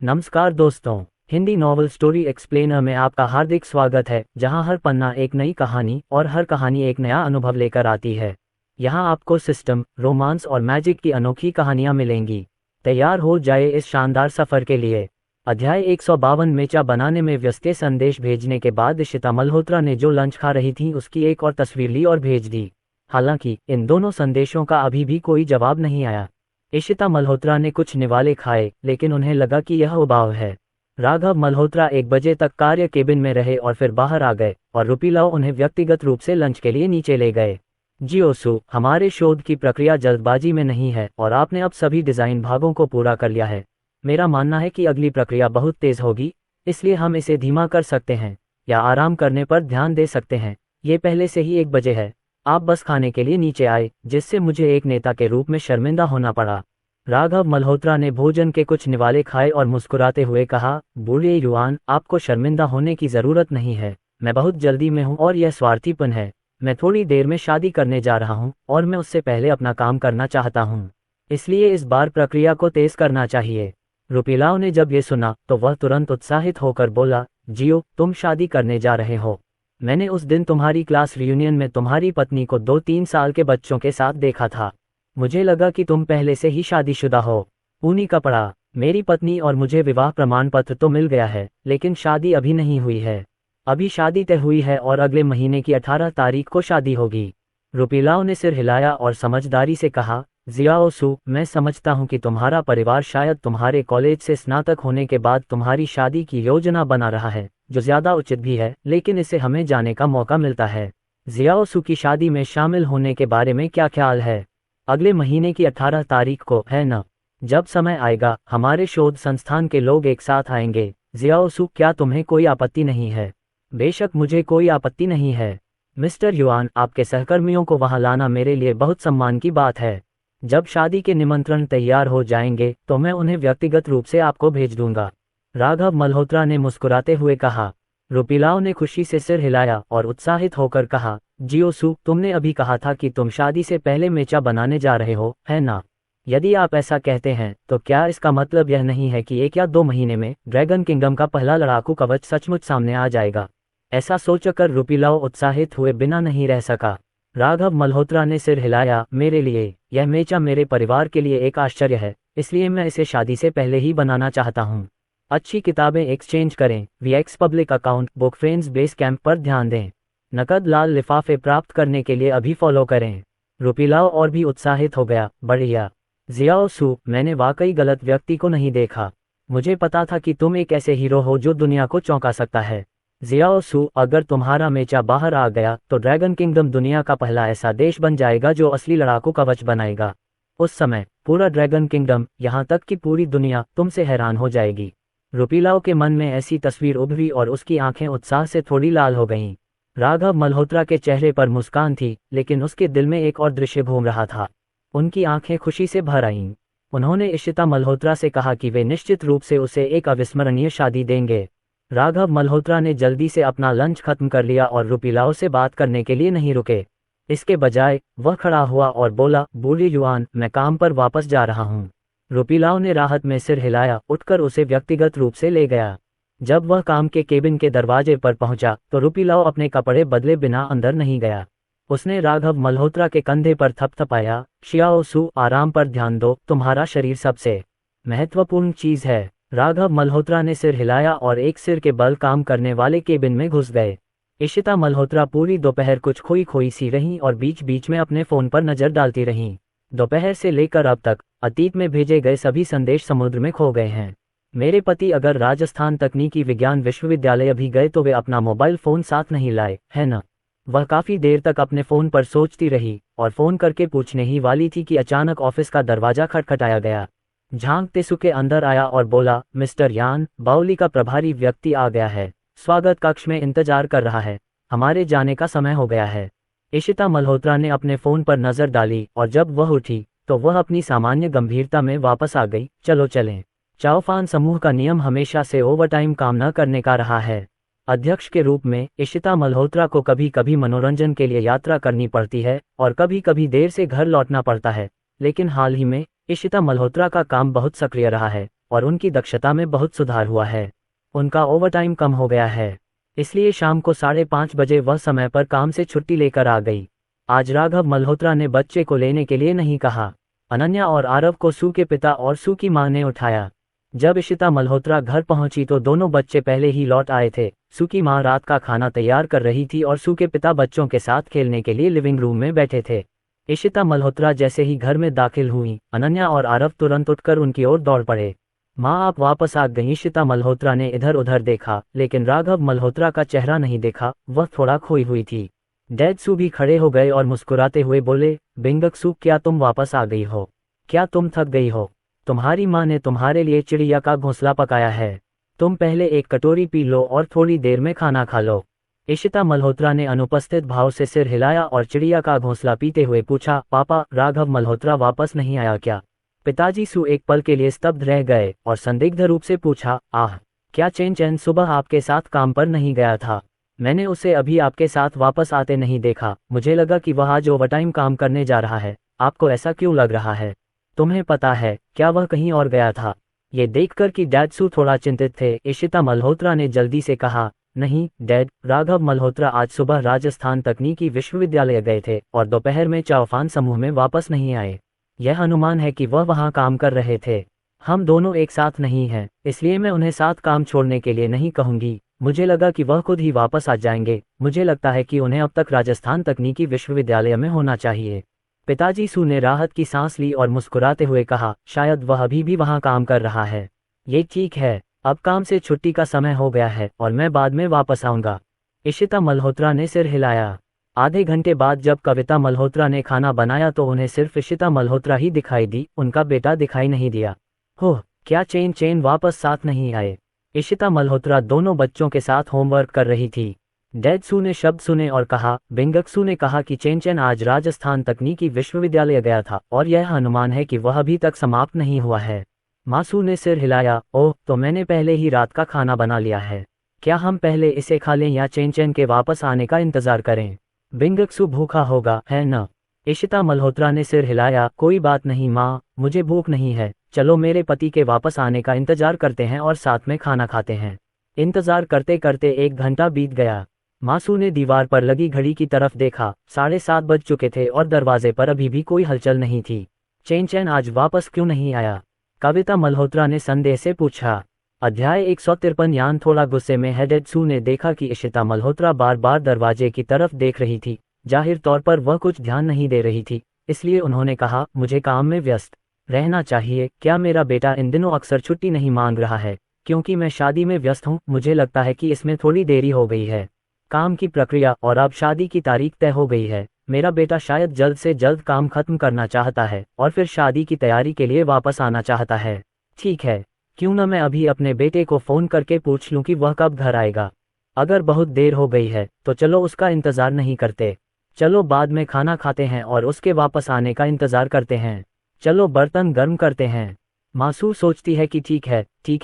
नमस्कार दोस्तों, Hindi novel story explainer में आपका हार्दिक स्वागत है, जहां हर पन्ना एक नई कहानी और हर कहानी एक नया अनुभव लेकर आती है। यहां आपको सिस्टम, रोमांस और मैजिक की अनोखी कहानियां मिलेंगी। तैयार हो जाए इस शानदार सफर के लिए। अध्याय 152 मेचा बनाने में व्यस्त। संदेश भेजने के बाद इशिता मल्होत्रा ने जो लंच खा रही थी उसकी एक और तस्वीर ली और भेज दी। हालांकि इन दोनों संदेशों का अभी भी कोई जवाब नहीं आया। इशिता मल्होत्रा ने कुछ निवाले खाए, लेकिन उन्हें लगा कि यह उबाऊ है। राघव मल्होत्रा 1 बजे तक कार्य केबिन में रहे और फिर बाहर आ गए, और रुपीलाल उन्हें व्यक्तिगत रूप से लंच के लिए नीचे ले गए। जियोसु, हमारे शोध की प्रक्रिया जल्दबाजी में नहीं है और आपने अब सभी डिजाइन भागों को पूरा कर लिया है। मेरा मानना है कि अगली प्रक्रिया बहुत तेज होगी, इसलिए हम इसे धीमा कर सकते हैं या आराम करने पर ध्यान दे सकते हैं। ये पहले से ही 1 बजे है। आप बस खाने के लिए नीचे आए, जिससे मुझे एक नेता के रूप में शर्मिंदा होना पड़ा। राघव मल्होत्रा ने भोजन के कुछ निवाले खाए और मुस्कुराते हुए कहा, बूढ़े युवान, आपको शर्मिंदा होने की जरूरत नहीं है। मैं बहुत जल्दी में हूँ और यह स्वार्थीपन है। मैं थोड़ी देर में शादी करने जा रहा हूँ और मैं उससे पहले अपना काम करना चाहता हूँ, इसलिए इस बार प्रक्रिया को तेज करना चाहिए। रुपीलाल ने जब ये सुना तो वह तुरंत उत्साहित होकर बोला, जियो, तुम शादी करने जा रहे हो। मैंने उस दिन तुम्हारी क्लास रियूनियन में तुम्हारी पत्नी को 2-3 साल के बच्चों के साथ देखा था। मुझे लगा कि तुम पहले से ही शादीशुदा हो। ऊनी कपड़ा, मेरी पत्नी और मुझे विवाह प्रमाण पत्र तो मिल गया है, लेकिन शादी अभी नहीं हुई है। अभी शादी तय हुई है और अगले महीने की 18 तारीख को शादी होगी। रुपीलाल ने सिर हिलाया और समझदारी से कहा, जियाओसु, मैं समझता हूँ कि तुम्हारा परिवार शायद तुम्हारे कॉलेज से स्नातक होने के बाद तुम्हारी शादी की योजना बना रहा है, जो ज्यादा उचित भी है, लेकिन इसे हमें जाने का मौका मिलता है। जियाओसु की शादी में शामिल होने के बारे में क्या ख्याल है? अगले महीने की 18 तारीख को, है ना? जब समय आएगा, हमारे शोध संस्थान के लोग एक साथ आएंगे। जियाओसु, क्या तुम्हें कोई आपत्ति नहीं है? बेशक, मुझे कोई आपत्ति नहीं है। मिस्टर युआन, आपके सहकर्मियों को वहां लाना मेरे लिए बहुत सम्मान की बात है। जब शादी के निमंत्रण तैयार हो जाएंगे तो मैं उन्हें व्यक्तिगत रूप से आपको भेज दूंगा। राघव मल्होत्रा ने मुस्कुराते हुए कहा। रुपीलाल ने खुशी से सिर हिलाया और उत्साहित होकर कहा, जियोसु, तुमने अभी कहा था कि तुम शादी से पहले मेचा बनाने जा रहे हो, है ना? यदि आप ऐसा कहते हैं तो क्या इसका मतलब यह नहीं है कि 1 या 2 महीने में ड्रैगन किंगडम का पहला लड़ाकू कवच सचमुच सामने आ जाएगा? ऐसा सोचकर रुपीलाल उत्साहित हुए बिना नहीं रह सका। राघव मल्होत्रा ने सिर हिलाया, मेरे लिए यह मेचा मेरे परिवार के लिए एक आश्चर्य है, इसलिए मैं इसे शादी से पहले ही बनाना चाहता हूँ। अच्छी किताबें एक्सचेंज करें। VX public account book friends base camp पर ध्यान दें। नकद लाल लिफाफे प्राप्त करने के लिए अभी फॉलो करें। रुपीलाल और भी उत्साहित हो गया, बढ़िया। जियाओसु, मैंने वाकई गलत व्यक्ति को नहीं देखा। मुझे पता था कि तुम एक ऐसे हीरो हो जो दुनिया को चौंका सकता है। जियाओसु, अगर तुम्हारा मेचा बाहर आ गया तो ड्रैगन किंगडम दुनिया का पहला ऐसा देश बन जाएगा जो असली लड़ाकू कवच बनाएगा। उस समय पूरा ड्रैगन किंगडम, यहाँ तक कि पूरी दुनिया, तुमसे हैरान हो जाएगी। रुपीलाल के मन में ऐसी तस्वीर उभरी और उसकी आंखें उत्साह से थोड़ी लाल हो गईं। राघव मल्होत्रा के चेहरे पर मुस्कान थी, लेकिन उसके दिल में एक और दृश्य घूम रहा था। उनकी आंखें खुशी से भर आईं। उन्होंने इशिता मल्होत्रा से कहा कि वे निश्चित रूप से उसे एक अविस्मरणीय शादी देंगे। राघव मल्होत्रा ने जल्दी से अपना लंच खत्म कर लिया और रुपीलाल से बात करने के लिए नहीं रुके। इसके बजाय वह खड़ा हुआ और बोला, बूढ़े युआन, मैं काम पर वापस जा रहा हूँ। रुपीलाल ने राहत में सिर हिलाया, उठकर उसे व्यक्तिगत रूप से ले गया। जब वह काम के केबिन के दरवाजे पर पहुंचा तो रुपीलाल अपने कपड़े बदले बिना अंदर नहीं गया। उसने राघव मल्होत्रा के कंधे पर थपथपाया, जियाओसु, आराम पर ध्यान दो, तुम्हारा शरीर सबसे महत्वपूर्ण चीज है। राघव मल्होत्रा ने सिर हिलाया और एक सिर के बल काम करने वाले केबिन में घुस गए। इशिता मल्होत्रा पूरी दोपहर कुछ खोई खोई सी रहीं और बीच बीच में अपने फोन पर नजर डालती रहीं। दोपहर से लेकर अब तक अतीत में भेजे गए सभी संदेश समुद्र में खो गए हैं। मेरे पति अगर राजस्थान तकनीकी विज्ञान विश्वविद्यालय भी गए तो वे अपना मोबाइल फोन साथ नहीं लाए, है ना? वह काफी देर तक अपने फोन पर सोचती रही और फोन करके पूछने ही वाली थी कि अचानक ऑफिस का दरवाजा खटखटाया गया। झांकते सुके अंदर आया और बोला, मिस्टर यान, बाउली का प्रभारी व्यक्ति आ गया है। स्वागत कक्ष में इंतजार कर रहा है। हमारे जाने का समय हो गया है। इशिता मल्होत्रा ने अपने फोन पर नजर डाली और जब वह उठी तो वह अपनी सामान्य गंभीरता में वापस आ गई। चलो चलें। चाओफान समूह का नियम हमेशा से ओवरटाइम काम न करने का रहा है। अध्यक्ष के रूप में इशिता मल्होत्रा को कभी कभी मनोरंजन के लिए यात्रा करनी पड़ती है और कभी कभी देर से घर लौटना पड़ता है, लेकिन हाल ही में इशिता मल्होत्रा का काम बहुत सक्रिय रहा है और उनकी दक्षता में बहुत सुधार हुआ है। उनका ओवरटाइम कम हो गया है, इसलिए शाम को 5:30 बजे वह समय पर काम से छुट्टी लेकर आ गई। आज राघव मल्होत्रा ने बच्चे को लेने के लिए नहीं कहा। अनन्या और आरव को सू के पिता और सू की मां ने उठाया। जब इशिता मल्होत्रा घर पहुंची तो दोनों बच्चे पहले ही लौट आए थे। सू की मां रात का खाना तैयार कर रही थी और सू के पिता बच्चों के साथ खेलने के लिए लिविंग रूम में बैठे थे। इशिता मल्होत्रा जैसे ही घर में दाखिल हुई, अनन्या और आरव तुरंत उठकर उनकी ओर दौड़ पड़े। माँ, आप वापस आ गईं? इशिता मल्होत्रा ने इधर उधर देखा, लेकिन राघव मल्होत्रा का चेहरा नहीं देखा। वह थोड़ा खोई हुई थी। डैड सू भी खड़े हो गए और मुस्कुराते हुए बोले, बिंगक सू, क्या तुम वापस आ गई हो? क्या तुम थक गई हो? तुम्हारी माँ ने तुम्हारे लिए चिड़िया का घोंसला पकाया है। तुम पहले एक कटोरी पी लो और थोड़ी देर में खाना खा लो। इशिता मल्होत्रा ने अनुपस्थित भाव से सिर हिलाया और चिड़िया का घोंसला पीते हुए पूछा, पापा, राघव मल्होत्रा वापस नहीं आया क्या? पिताजी सू एक पल के लिए स्तब्ध रह गए और संदिग्ध रूप से पूछा, आह, क्या चैन चैन सुबह आपके साथ काम पर नहीं गया था? मैंने उसे अभी आपके साथ वापस आते नहीं देखा। मुझे लगा कि वह आज ओवरटाइम काम करने जा रहा है। आपको ऐसा क्यों लग रहा है? तुम्हें पता है क्या वह कहीं और गया था? ये देखकर कि डैड सू थोड़ा चिंतित थे, इशिता मल्होत्रा ने जल्दी से कहा, नहीं डैड, राघव मल्होत्रा आज सुबह राजस्थान तकनीकी विश्वविद्यालय गए थे और दोपहर में चौफान समूह में वापस नहीं आए। यह अनुमान है कि वह वहां काम कर रहे थे। हम दोनों एक साथ नहीं हैं, इसलिए मैं उन्हें साथ काम छोड़ने के लिए नहीं कहूंगी। मुझे लगा कि वह खुद ही वापस आ जाएंगे। मुझे लगता है कि उन्हें अब तक राजस्थान तकनीकी विश्वविद्यालय में होना चाहिए। पिताजी सू ने राहत की सांस ली और मुस्कुराते हुए कहा, शायद वह अभी भी वहां काम कर रहा है। ये ठीक है, अब काम से छुट्टी का समय हो गया है और मैं बाद में वापस आऊंगा। इशिता मल्होत्रा ने सिर हिलाया। आधे घंटे बाद जब कविता मल्होत्रा ने खाना बनाया तो उन्हें सिर्फ इशिता मल्होत्रा ही दिखाई दी, उनका बेटा दिखाई नहीं दिया। हो, क्या चैन चैन वापस साथ नहीं आए? इशिता मल्होत्रा दोनों बच्चों के साथ होमवर्क कर रही थी। डैड सू ने शब्द सुने और कहा, बिंगक सू ने कहा कि चैन चैन आज राजस्थान तकनीकी विश्वविद्यालय गया था और यह अनुमान है कि वह अभी तक समाप्त नहीं हुआ है। मासू ने सिर हिलाया, ओह, तो मैंने पहले ही रात का खाना बना लिया है। क्या हम पहले इसे खा लें या चैन चैन के वापस आने का इंतजार करें? बिंगक सू भूखा होगा, है न? इशिता मल्होत्रा ने सिर हिलाया, कोई बात नहीं माँ, मुझे भूख नहीं है। चलो मेरे पति के वापस आने का इंतजार करते हैं और साथ में खाना खाते हैं। इंतजार करते करते 1 घंटा बीत गया। मासू ने दीवार पर लगी घड़ी की तरफ देखा। 7:30 बज चुके थे और दरवाजे पर अभी भी कोई हलचल नहीं थी। चैन चैन आज वापस क्यों नहीं आया? कविता मल्होत्रा ने संदेह से पूछा। अध्याय 153 यान थोड़ा गुस्से में है। डैड सू ने देखा कि इशिता मल्होत्रा बार बार दरवाजे की तरफ देख रही थी। जाहिर तौर पर वह कुछ ध्यान नहीं दे रही थी, इसलिए उन्होंने कहा, मुझे काम में व्यस्त रहना चाहिए। क्या मेरा बेटा इन दिनों अक्सर छुट्टी नहीं मांग रहा है? क्योंकि मैं शादी में व्यस्त हूँ, मुझे लगता है कि इसमें थोड़ी देरी हो गई है। काम की प्रक्रिया और अब शादी की तारीख तय हो गई है। मेरा बेटा शायद जल्द से जल्द काम खत्म करना चाहता है और फिर शादी की तैयारी के लिए वापस आना चाहता है। ठीक है, क्यों न मैं अभी अपने बेटे को फ़ोन करके पूछ लूँ कि वह कब घर आएगा। अगर बहुत देर हो गई है तो चलो उसका इंतज़ार नहीं करते। चलो बाद में खाना खाते हैं और उसके वापस आने का इंतज़ार करते हैं। चलो बर्तन गर्म करते हैं। मासू सोचती है कि ठीक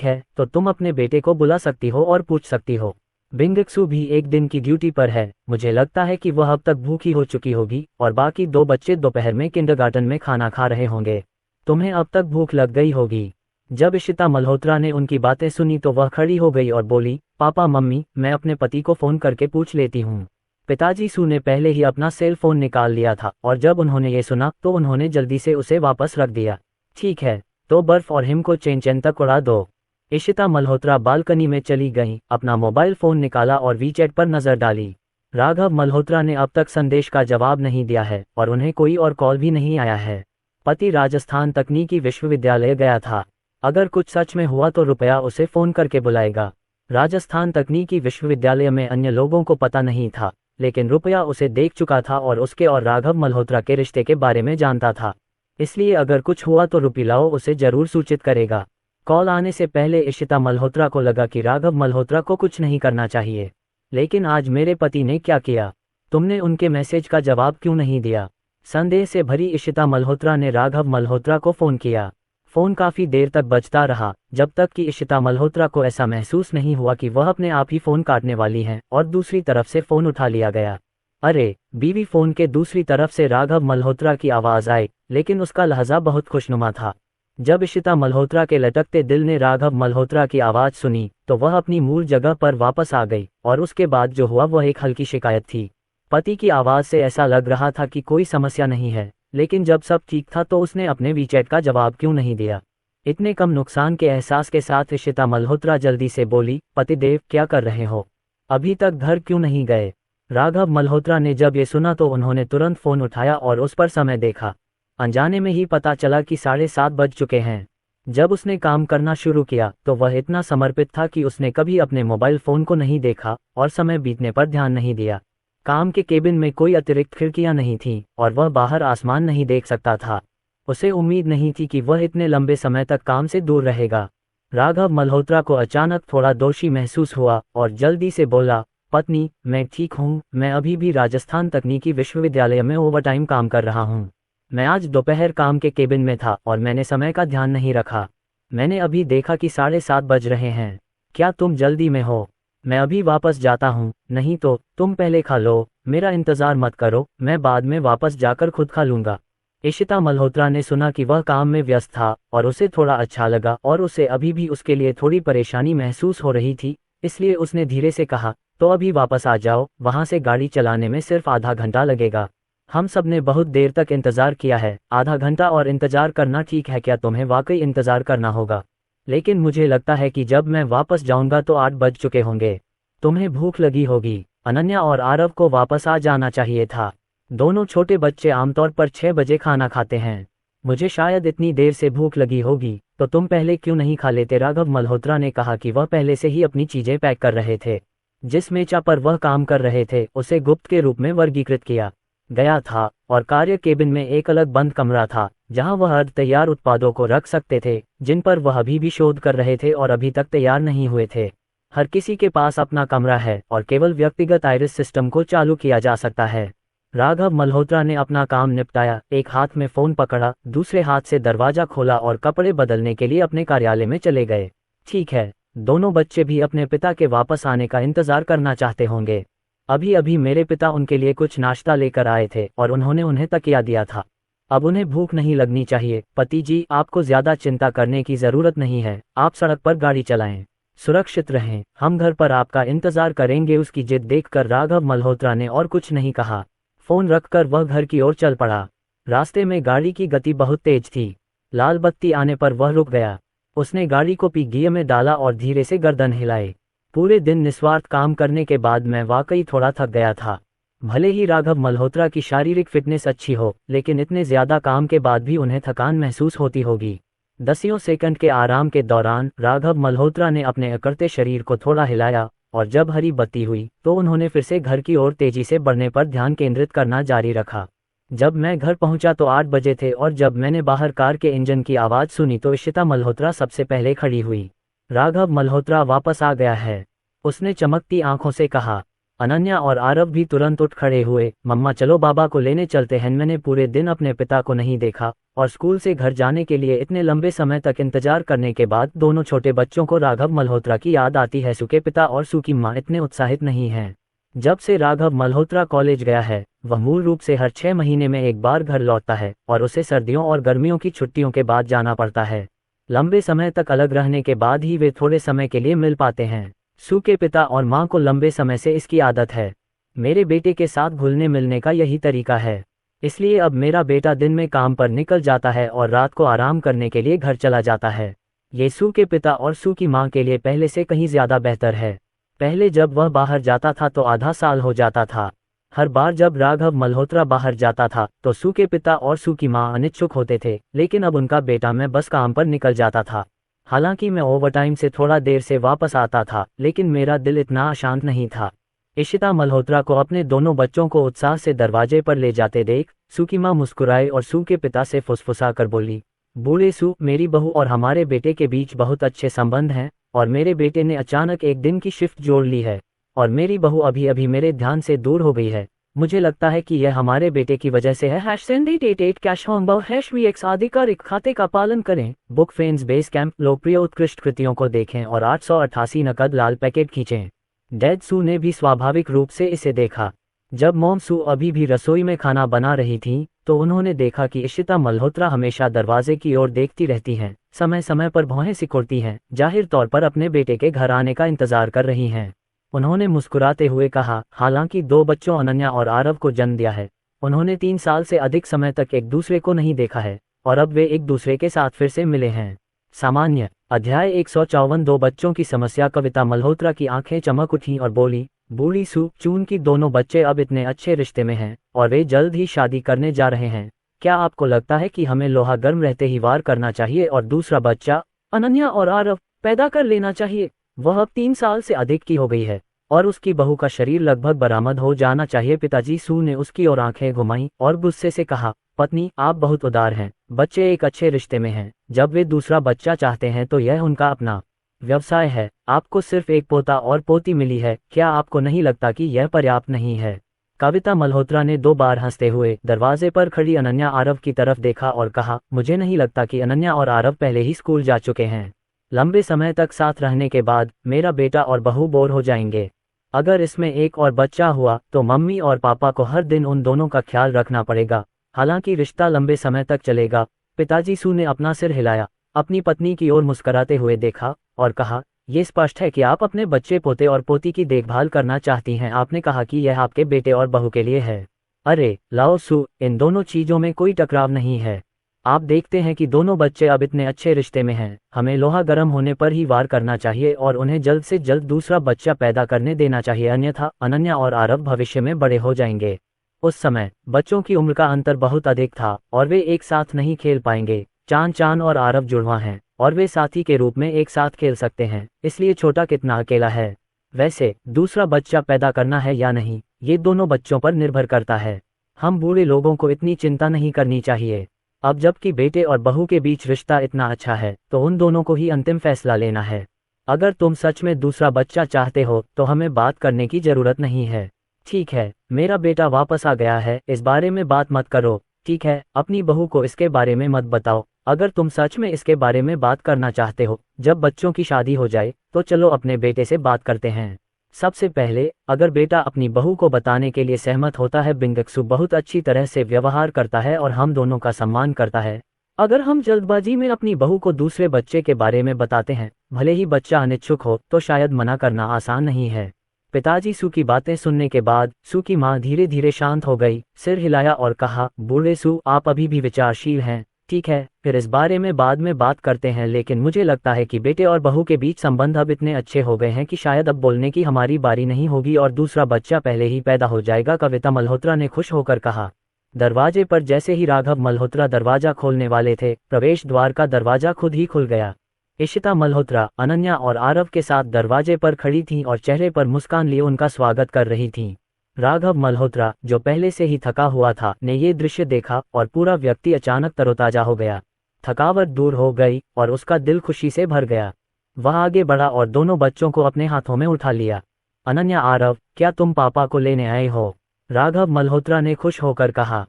है, तो तुम अपने बेटे को बुला सकती हो और पूछ सकती हो। बिंगक सू भी एक दिन की ड्यूटी पर है। मुझे लगता है कि वह अब तक भूखी हो चुकी होगी और बाकी 2 बच्चे दोपहर में किंडरगार्टन में खाना खा रहे होंगे। तुम्हें अब तक भूख लग गई होगी। जब इशिता मल्होत्रा ने उनकी बातें सुनी तो वह खड़ी हो गई और बोली, पापा मम्मी, मैं अपने पति को फ़ोन करके पूछ लेती हूँ। पिताजी सू ने पहले ही अपना सेल फोन निकाल लिया था और जब उन्होंने ये सुना तो उन्होंने जल्दी से उसे वापस रख दिया। ठीक है, तो बर्फ और हिम को चैन चैन तक उड़ा दो। इशिता मल्होत्रा बालकनी में चली गईं, अपना मोबाइल फोन निकाला और वीचैट पर नजर डाली। राघव मल्होत्रा ने अब तक संदेश का जवाब नहीं दिया है और उन्हें कोई और कॉल भी नहीं आया है। पति राजस्थान तकनीकी विश्वविद्यालय गया था। अगर कुछ सच में हुआ तो रुपया उसे फोन करके बुलाएगा। राजस्थान तकनीकी विश्वविद्यालय में अन्य लोगों को पता नहीं था, लेकिन रुपया उसे देख चुका था और उसके और राघव मल्होत्रा के रिश्ते के बारे में जानता था। इसलिए अगर कुछ हुआ तो रुपीलाओ उसे जरूर सूचित करेगा। कॉल आने से पहले इशिता मल्होत्रा को लगा कि राघव मल्होत्रा को कुछ नहीं करना चाहिए। लेकिन आज मेरे पति ने क्या किया? तुमने उनके मैसेज का जवाब क्यों नहीं दिया? संदेह से भरी इशिता मल्होत्रा ने राघव मल्होत्रा को फ़ोन किया। फ़ोन काफ़ी देर तक बजता रहा, जब तक कि इशिता मल्होत्रा को ऐसा महसूस नहीं हुआ कि वह अपने आप ही फ़ोन काटने वाली हैं और दूसरी तरफ से फ़ोन उठा लिया गया। अरे, बीवी फ़ोन के दूसरी तरफ से राघव मल्होत्रा की आवाज़ आई, लेकिन उसका लहजा बहुत खुशनुमा था। जब इशिता मल्होत्रा के लटकते दिल ने राघव मल्होत्रा की आवाज़ सुनी तो वह अपनी मूल जगह पर वापस आ गई, और उसके बाद जो हुआ वह एक हल्की शिकायत थी। पति की आवाज़ से ऐसा लग रहा था कि कोई समस्या नहीं है, लेकिन जब सब ठीक था तो उसने अपने वीचैट का जवाब क्यों नहीं दिया। इतने कम नुकसान के एहसास के साथ इशिता मल्होत्रा जल्दी से बोली, पतिदेव क्या कर रहे हो, अभी तक घर क्यों नहीं गए। राघव मल्होत्रा ने जब ये सुना तो उन्होंने तुरंत फ़ोन उठाया और उस पर समय देखा। अनजाने में ही पता चला कि 7:30 बज चुके हैं। जब उसने काम करना शुरू किया तो वह इतना समर्पित था कि उसने कभी अपने मोबाइल फ़ोन को नहीं देखा और समय बीतने पर ध्यान नहीं दिया। काम के केबिन में कोई अतिरिक्त खिड़कियां नहीं थीं और वह बाहर आसमान नहीं देख सकता था। उसे उम्मीद नहीं थी कि वह इतने लंबे समय तक काम से दूर रहेगा। राघव मल्होत्रा को अचानक थोड़ा दोषी महसूस हुआ और जल्दी से बोला, पत्नी, मैं ठीक हूँ, मैं अभी भी राजस्थान तकनीकी विश्वविद्यालय में ओवरटाइम काम कर रहा हूँ। मैं आज दोपहर काम के केबिन में था और मैंने समय का ध्यान नहीं रखा। मैंने अभी देखा कि 7:30 बज रहे हैं। क्या तुम जल्दी में हो? मैं अभी वापस जाता हूँ, नहीं तो तुम पहले खा लो, मेरा इंतज़ार मत करो, मैं बाद में वापस जाकर खुद खा लूँगा। इशिता मल्होत्रा ने सुना कि वह काम में व्यस्त था और उसे थोड़ा अच्छा लगा और उसे अभी भी उसके लिए थोड़ी परेशानी महसूस हो रही थी, इसलिए उसने धीरे से कहा, तो अभी वापस आ जाओ, वहाँ से गाड़ी चलाने में सिर्फ आधा घंटा लगेगा। हम सब ने बहुत देर तक इंतज़ार किया है, आधा घंटा और इंतज़ार करना ठीक है क्या? तुम्हें वाकई इंतज़ार करना होगा, लेकिन मुझे लगता है कि जब मैं वापस जाऊंगा तो 8 बज चुके होंगे। तुम्हें भूख लगी होगी। अनन्या और आरव को वापस आ जाना चाहिए था। दोनों छोटे बच्चे आमतौर पर 6 बजे खाना खाते हैं। मुझे शायद इतनी देर से भूख लगी होगी, तो तुम पहले क्यों नहीं खा लेते? राघव मल्होत्रा ने कहा कि वह पहले से ही अपनी चीज़ें पैक कर रहे थे। जिस मेचा पर वह काम कर रहे थे उसे गुप्त के रूप में वर्गीकृत किया गया था और कार्य केबिन में एक अलग बंद कमरा था जहां वह अर्ध तैयार उत्पादों को रख सकते थे जिन पर वह अभी भी शोध कर रहे थे और अभी तक तैयार नहीं हुए थे। हर किसी के पास अपना कमरा है और केवल व्यक्तिगत आइरिस सिस्टम को चालू किया जा सकता है। राघव मल्होत्रा ने अपना काम निपटाया, एक हाथ में फ़ोन पकड़ा, दूसरे हाथ से दरवाज़ा खोला और कपड़े बदलने के लिए अपने कार्यालय में चले गए। ठीक है, दोनों बच्चे भी अपने पिता के वापस आने का इंतज़ार करना चाहते होंगे। अभी अभी मेरे पिता उनके लिए कुछ नाश्ता लेकर आए थे और उन्होंने उन्हें तकिया दिया था। अब उन्हें भूख नहीं लगनी चाहिए। पति जी, आपको ज़्यादा चिंता करने की ज़रूरत नहीं है, आप सड़क पर गाड़ी चलाएं, सुरक्षित रहें, हम घर पर आपका इंतज़ार करेंगे। उसकी जिद देखकर राघव मल्होत्रा ने और कुछ नहीं कहा। फ़ोन रखकर वह घर की ओर चल पड़ा। रास्ते में गाड़ी की गति बहुत तेज थी। लाल बत्ती आने पर वह रुक गया। उसने गाड़ी को पी गियर में डाला और धीरे से गर्दन हिलाई। पूरे दिन निस्वार्थ काम करने के बाद मैं वाकई थोड़ा थक गया था। भले ही राघव मल्होत्रा की शारीरिक फिटनेस अच्छी हो, लेकिन इतने ज़्यादा काम के बाद भी उन्हें थकान महसूस होती होगी। 10 सेकंड के आराम के दौरान राघव मल्होत्रा ने अपने अकड़ते शरीर को थोड़ा हिलाया और जब हरी बत्ती हुई तो उन्होंने फिर से घर की ओर तेजी से बढ़ने पर ध्यान केंद्रित करना जारी रखा। जब मैं घर पहुंचा तो 8 बजे थे और जब मैंने बाहर कार के इंजन की आवाज़ सुनी तो इशिता मल्होत्रा सबसे पहले खड़ी हुई। राघव मल्होत्रा वापस आ गया है, उसने चमकती आंखों से कहा। अनन्या और आरव भी तुरंत उठ खड़े हुए। मम्मा, चलो बाबा को लेने चलते हैं। मैंने पूरे दिन अपने पिता को नहीं देखा और स्कूल से घर जाने के लिए इतने लंबे समय तक इंतजार करने के बाद दोनों छोटे बच्चों को राघव मल्होत्रा की याद आती है। सुके पिता और सुकी माँ इतने उत्साहित नहीं हैं। जब से राघव मल्होत्रा कॉलेज गया है, वह मूल रूप से हर 6 महीने में एक बार घर लौटता है और उसे सर्दियों और गर्मियों की छुट्टियों के बाद जाना पड़ता है। लंबे समय तक अलग रहने के बाद ही वे थोड़े समय के लिए मिल पाते हैं। सू के पिता और माँ को लंबे समय से इसकी आदत है। मेरे बेटे के साथ घुलने मिलने का यही तरीका है, इसलिए अब मेरा बेटा दिन में काम पर निकल जाता है और रात को आराम करने के लिए घर चला जाता है। ये सू के पिता और सू की माँ के लिए पहले से कहीं ज़्यादा बेहतर है। पहले जब वह बाहर जाता था तो आधा साल हो जाता था। हर बार जब राघव मल्होत्रा बाहर जाता था तो सू के पिता और सू की माँ अनिच्छुक होते थे, लेकिन अब उनका बेटा मैं बस काम पर निकल जाता था। हालांकि मैं ओवरटाइम से थोड़ा देर से वापस आता था, लेकिन मेरा दिल इतना अशांत नहीं था। इशिता मल्होत्रा को अपने दोनों बच्चों को उत्साह से दरवाजे पर ले जाते देख सू की माँ मुस्कुराई और सू के पिता से फुसफुसा कर बोली, बूढ़े सू, मेरी बहू और हमारे बेटे के बीच बहुत अच्छे संबंध हैं और मेरे बेटे ने अचानक एक दिन की शिफ्ट जोड़ ली है और मेरी बहू अभी अभी मेरे ध्यान से दूर हो गई है। मुझे लगता है कि यह हमारे बेटे की वजह से है। #88 कैश होमबव #VX आधिकारिक खाते का पालन करें। बुक फेन्स बेस कैंप लोकप्रिय उत्कृष्ट कृतियों को देखें और 888 नकद लाल पैकेट खींचें। डेड सू ने भी स्वाभाविक रूप से इसे देखा। जब मॉम सू अभी भी रसोई में खाना बना रही थीं, तो उन्होंने देखा कि इशिता मल्होत्रा हमेशा दरवाजे की ओर देखती रहती हैं, समय समय पर भौहें सिकुड़ती हैं, जाहिर तौर पर अपने बेटे के घर आने का इंतजार कर रही हैं। उन्होंने मुस्कुराते हुए कहा, हालांकि 2 बच्चों अनन्या और आरव को जन्म दिया है। उन्होंने 3 साल से अधिक समय तक एक दूसरे को नहीं देखा है, और अब वे एक दूसरे के साथ फिर से मिले हैं। सामान्य अध्याय 154 2 बच्चों की समस्या। कविता मल्होत्रा की आंखें चमक उठीं और बोली, बूढ़ी सू चून की दोनों बच्चे अब इतने अच्छे रिश्ते में हैं और वे जल्द ही शादी करने जा रहे हैं। क्या आपको लगता है कि हमें लोहा गर्म रहते ही वार करना चाहिए और दूसरा बच्चा अनन्या और आरव पैदा कर लेना चाहिए? वह अब 3 साल से अधिक की हो गई है और उसकी बहू का शरीर लगभग बरामद हो जाना चाहिए। पिताजी सू ने उसकी ओर आंखें घुमाई और गुस्से से कहा, पत्नी आप बहुत उदार हैं। बच्चे एक अच्छे रिश्ते में हैं। जब वे दूसरा बच्चा चाहते हैं तो यह उनका अपना व्यवसाय है। आपको सिर्फ एक पोता और पोती मिली है, क्या आपको नहीं लगता कि यह पर्याप्त नहीं है? कविता मल्होत्रा ने 2 बार हंसते हुए दरवाजे पर खड़ी अनन्या आरव की तरफ देखा और कहा, मुझे नहीं लगता कि अनन्या और आरव पहले ही स्कूल जा चुके हैं। लंबे समय तक साथ रहने के बाद मेरा बेटा और बहू बोर हो जाएंगे। अगर इसमें एक और बच्चा हुआ तो मम्मी और पापा को हर दिन उन दोनों का ख्याल रखना पड़ेगा। हालांकि रिश्ता लंबे समय तक चलेगा। पिताजी सू ने अपना सिर हिलाया, अपनी पत्नी की ओर मुस्कुराते हुए देखा और कहा, ये स्पष्ट है कि आप अपने बच्चे पोते और पोती की देखभाल करना चाहती हैं। आपने कहा कि यह आपके बेटे और बहू के लिए है। अरे लाओ सू, इन दोनों चीजों में कोई टकराव नहीं है। आप देखते हैं कि दोनों बच्चे अब इतने अच्छे रिश्ते में हैं। हमें लोहा गर्म होने पर ही वार करना चाहिए और उन्हें जल्द से जल्द दूसरा बच्चा पैदा करने देना चाहिए, अन्यथा अनन्या और आरव भविष्य में बड़े हो जाएंगे। उस समय बच्चों की उम्र का अंतर बहुत अधिक था और वे एक साथ नहीं खेल पाएंगे। चान और आरव जुड़वा हैं और वे साथी के रूप में एक साथ खेल सकते हैं, इसलिए छोटा कितना अकेला है। वैसे दूसरा बच्चा पैदा करना है या नहीं, ये दोनों बच्चों पर निर्भर करता है। हम बूढ़े लोगों को इतनी चिंता नहीं करनी चाहिए। अब जबकि बेटे और बहू के बीच रिश्ता इतना अच्छा है तो उन दोनों को ही अंतिम फैसला लेना है। अगर तुम सच में दूसरा बच्चा चाहते हो तो हमें बात करने की जरूरत नहीं है। ठीक है, मेरा बेटा वापस आ गया है, इस बारे में बात मत करो। ठीक है, अपनी बहू को इसके बारे में मत बताओ। अगर तुम सच में इसके बारे में बात करना चाहते हो, जब बच्चों की शादी हो जाए तो चलो अपने बेटे से बात करते हैं। सबसे पहले अगर बेटा अपनी बहू को बताने के लिए सहमत होता है, बिंगक्सू बहुत अच्छी तरह से व्यवहार करता है और हम दोनों का सम्मान करता है। अगर हम जल्दबाजी में अपनी बहू को दूसरे बच्चे के बारे में बताते हैं, भले ही बच्चा अनिच्छुक हो, तो शायद मना करना आसान नहीं है। पिताजी सू की बातें सुनने के बाद सू की मां धीरे धीरे शांत हो गई, सिर हिलाया और कहा, बूढ़े सू आप अभी भी विचारशील हैं। ठीक है, फिर इस बारे में बाद में बात करते हैं, लेकिन मुझे लगता है कि बेटे और बहू के बीच संबंध अब इतने अच्छे हो गए हैं कि शायद अब बोलने की हमारी बारी नहीं होगी और दूसरा बच्चा पहले ही पैदा हो जाएगा, कविता मल्होत्रा ने खुश होकर कहा। दरवाजे पर जैसे ही राघव मल्होत्रा दरवाजा खोलने वाले थे, प्रवेश द्वार का दरवाजा खुद ही खुल गया। इशिता मल्होत्रा अनन्या और आरव के साथ दरवाजे पर खड़ी थीं और चेहरे पर मुस्कान लिए उनका स्वागत कर रही थीं। राघव मल्होत्रा, जो पहले से ही थका हुआ था, ने ये दृश्य देखा और पूरा व्यक्ति अचानक तरोताजा हो गया। थकावट दूर हो गई और उसका दिल खुशी से भर गया। वह आगे बढ़ा और दोनों बच्चों को अपने हाथों में उठा लिया। अनन्या, आरव, क्या तुम पापा को लेने आए हो? राघव मल्होत्रा ने खुश होकर कहा।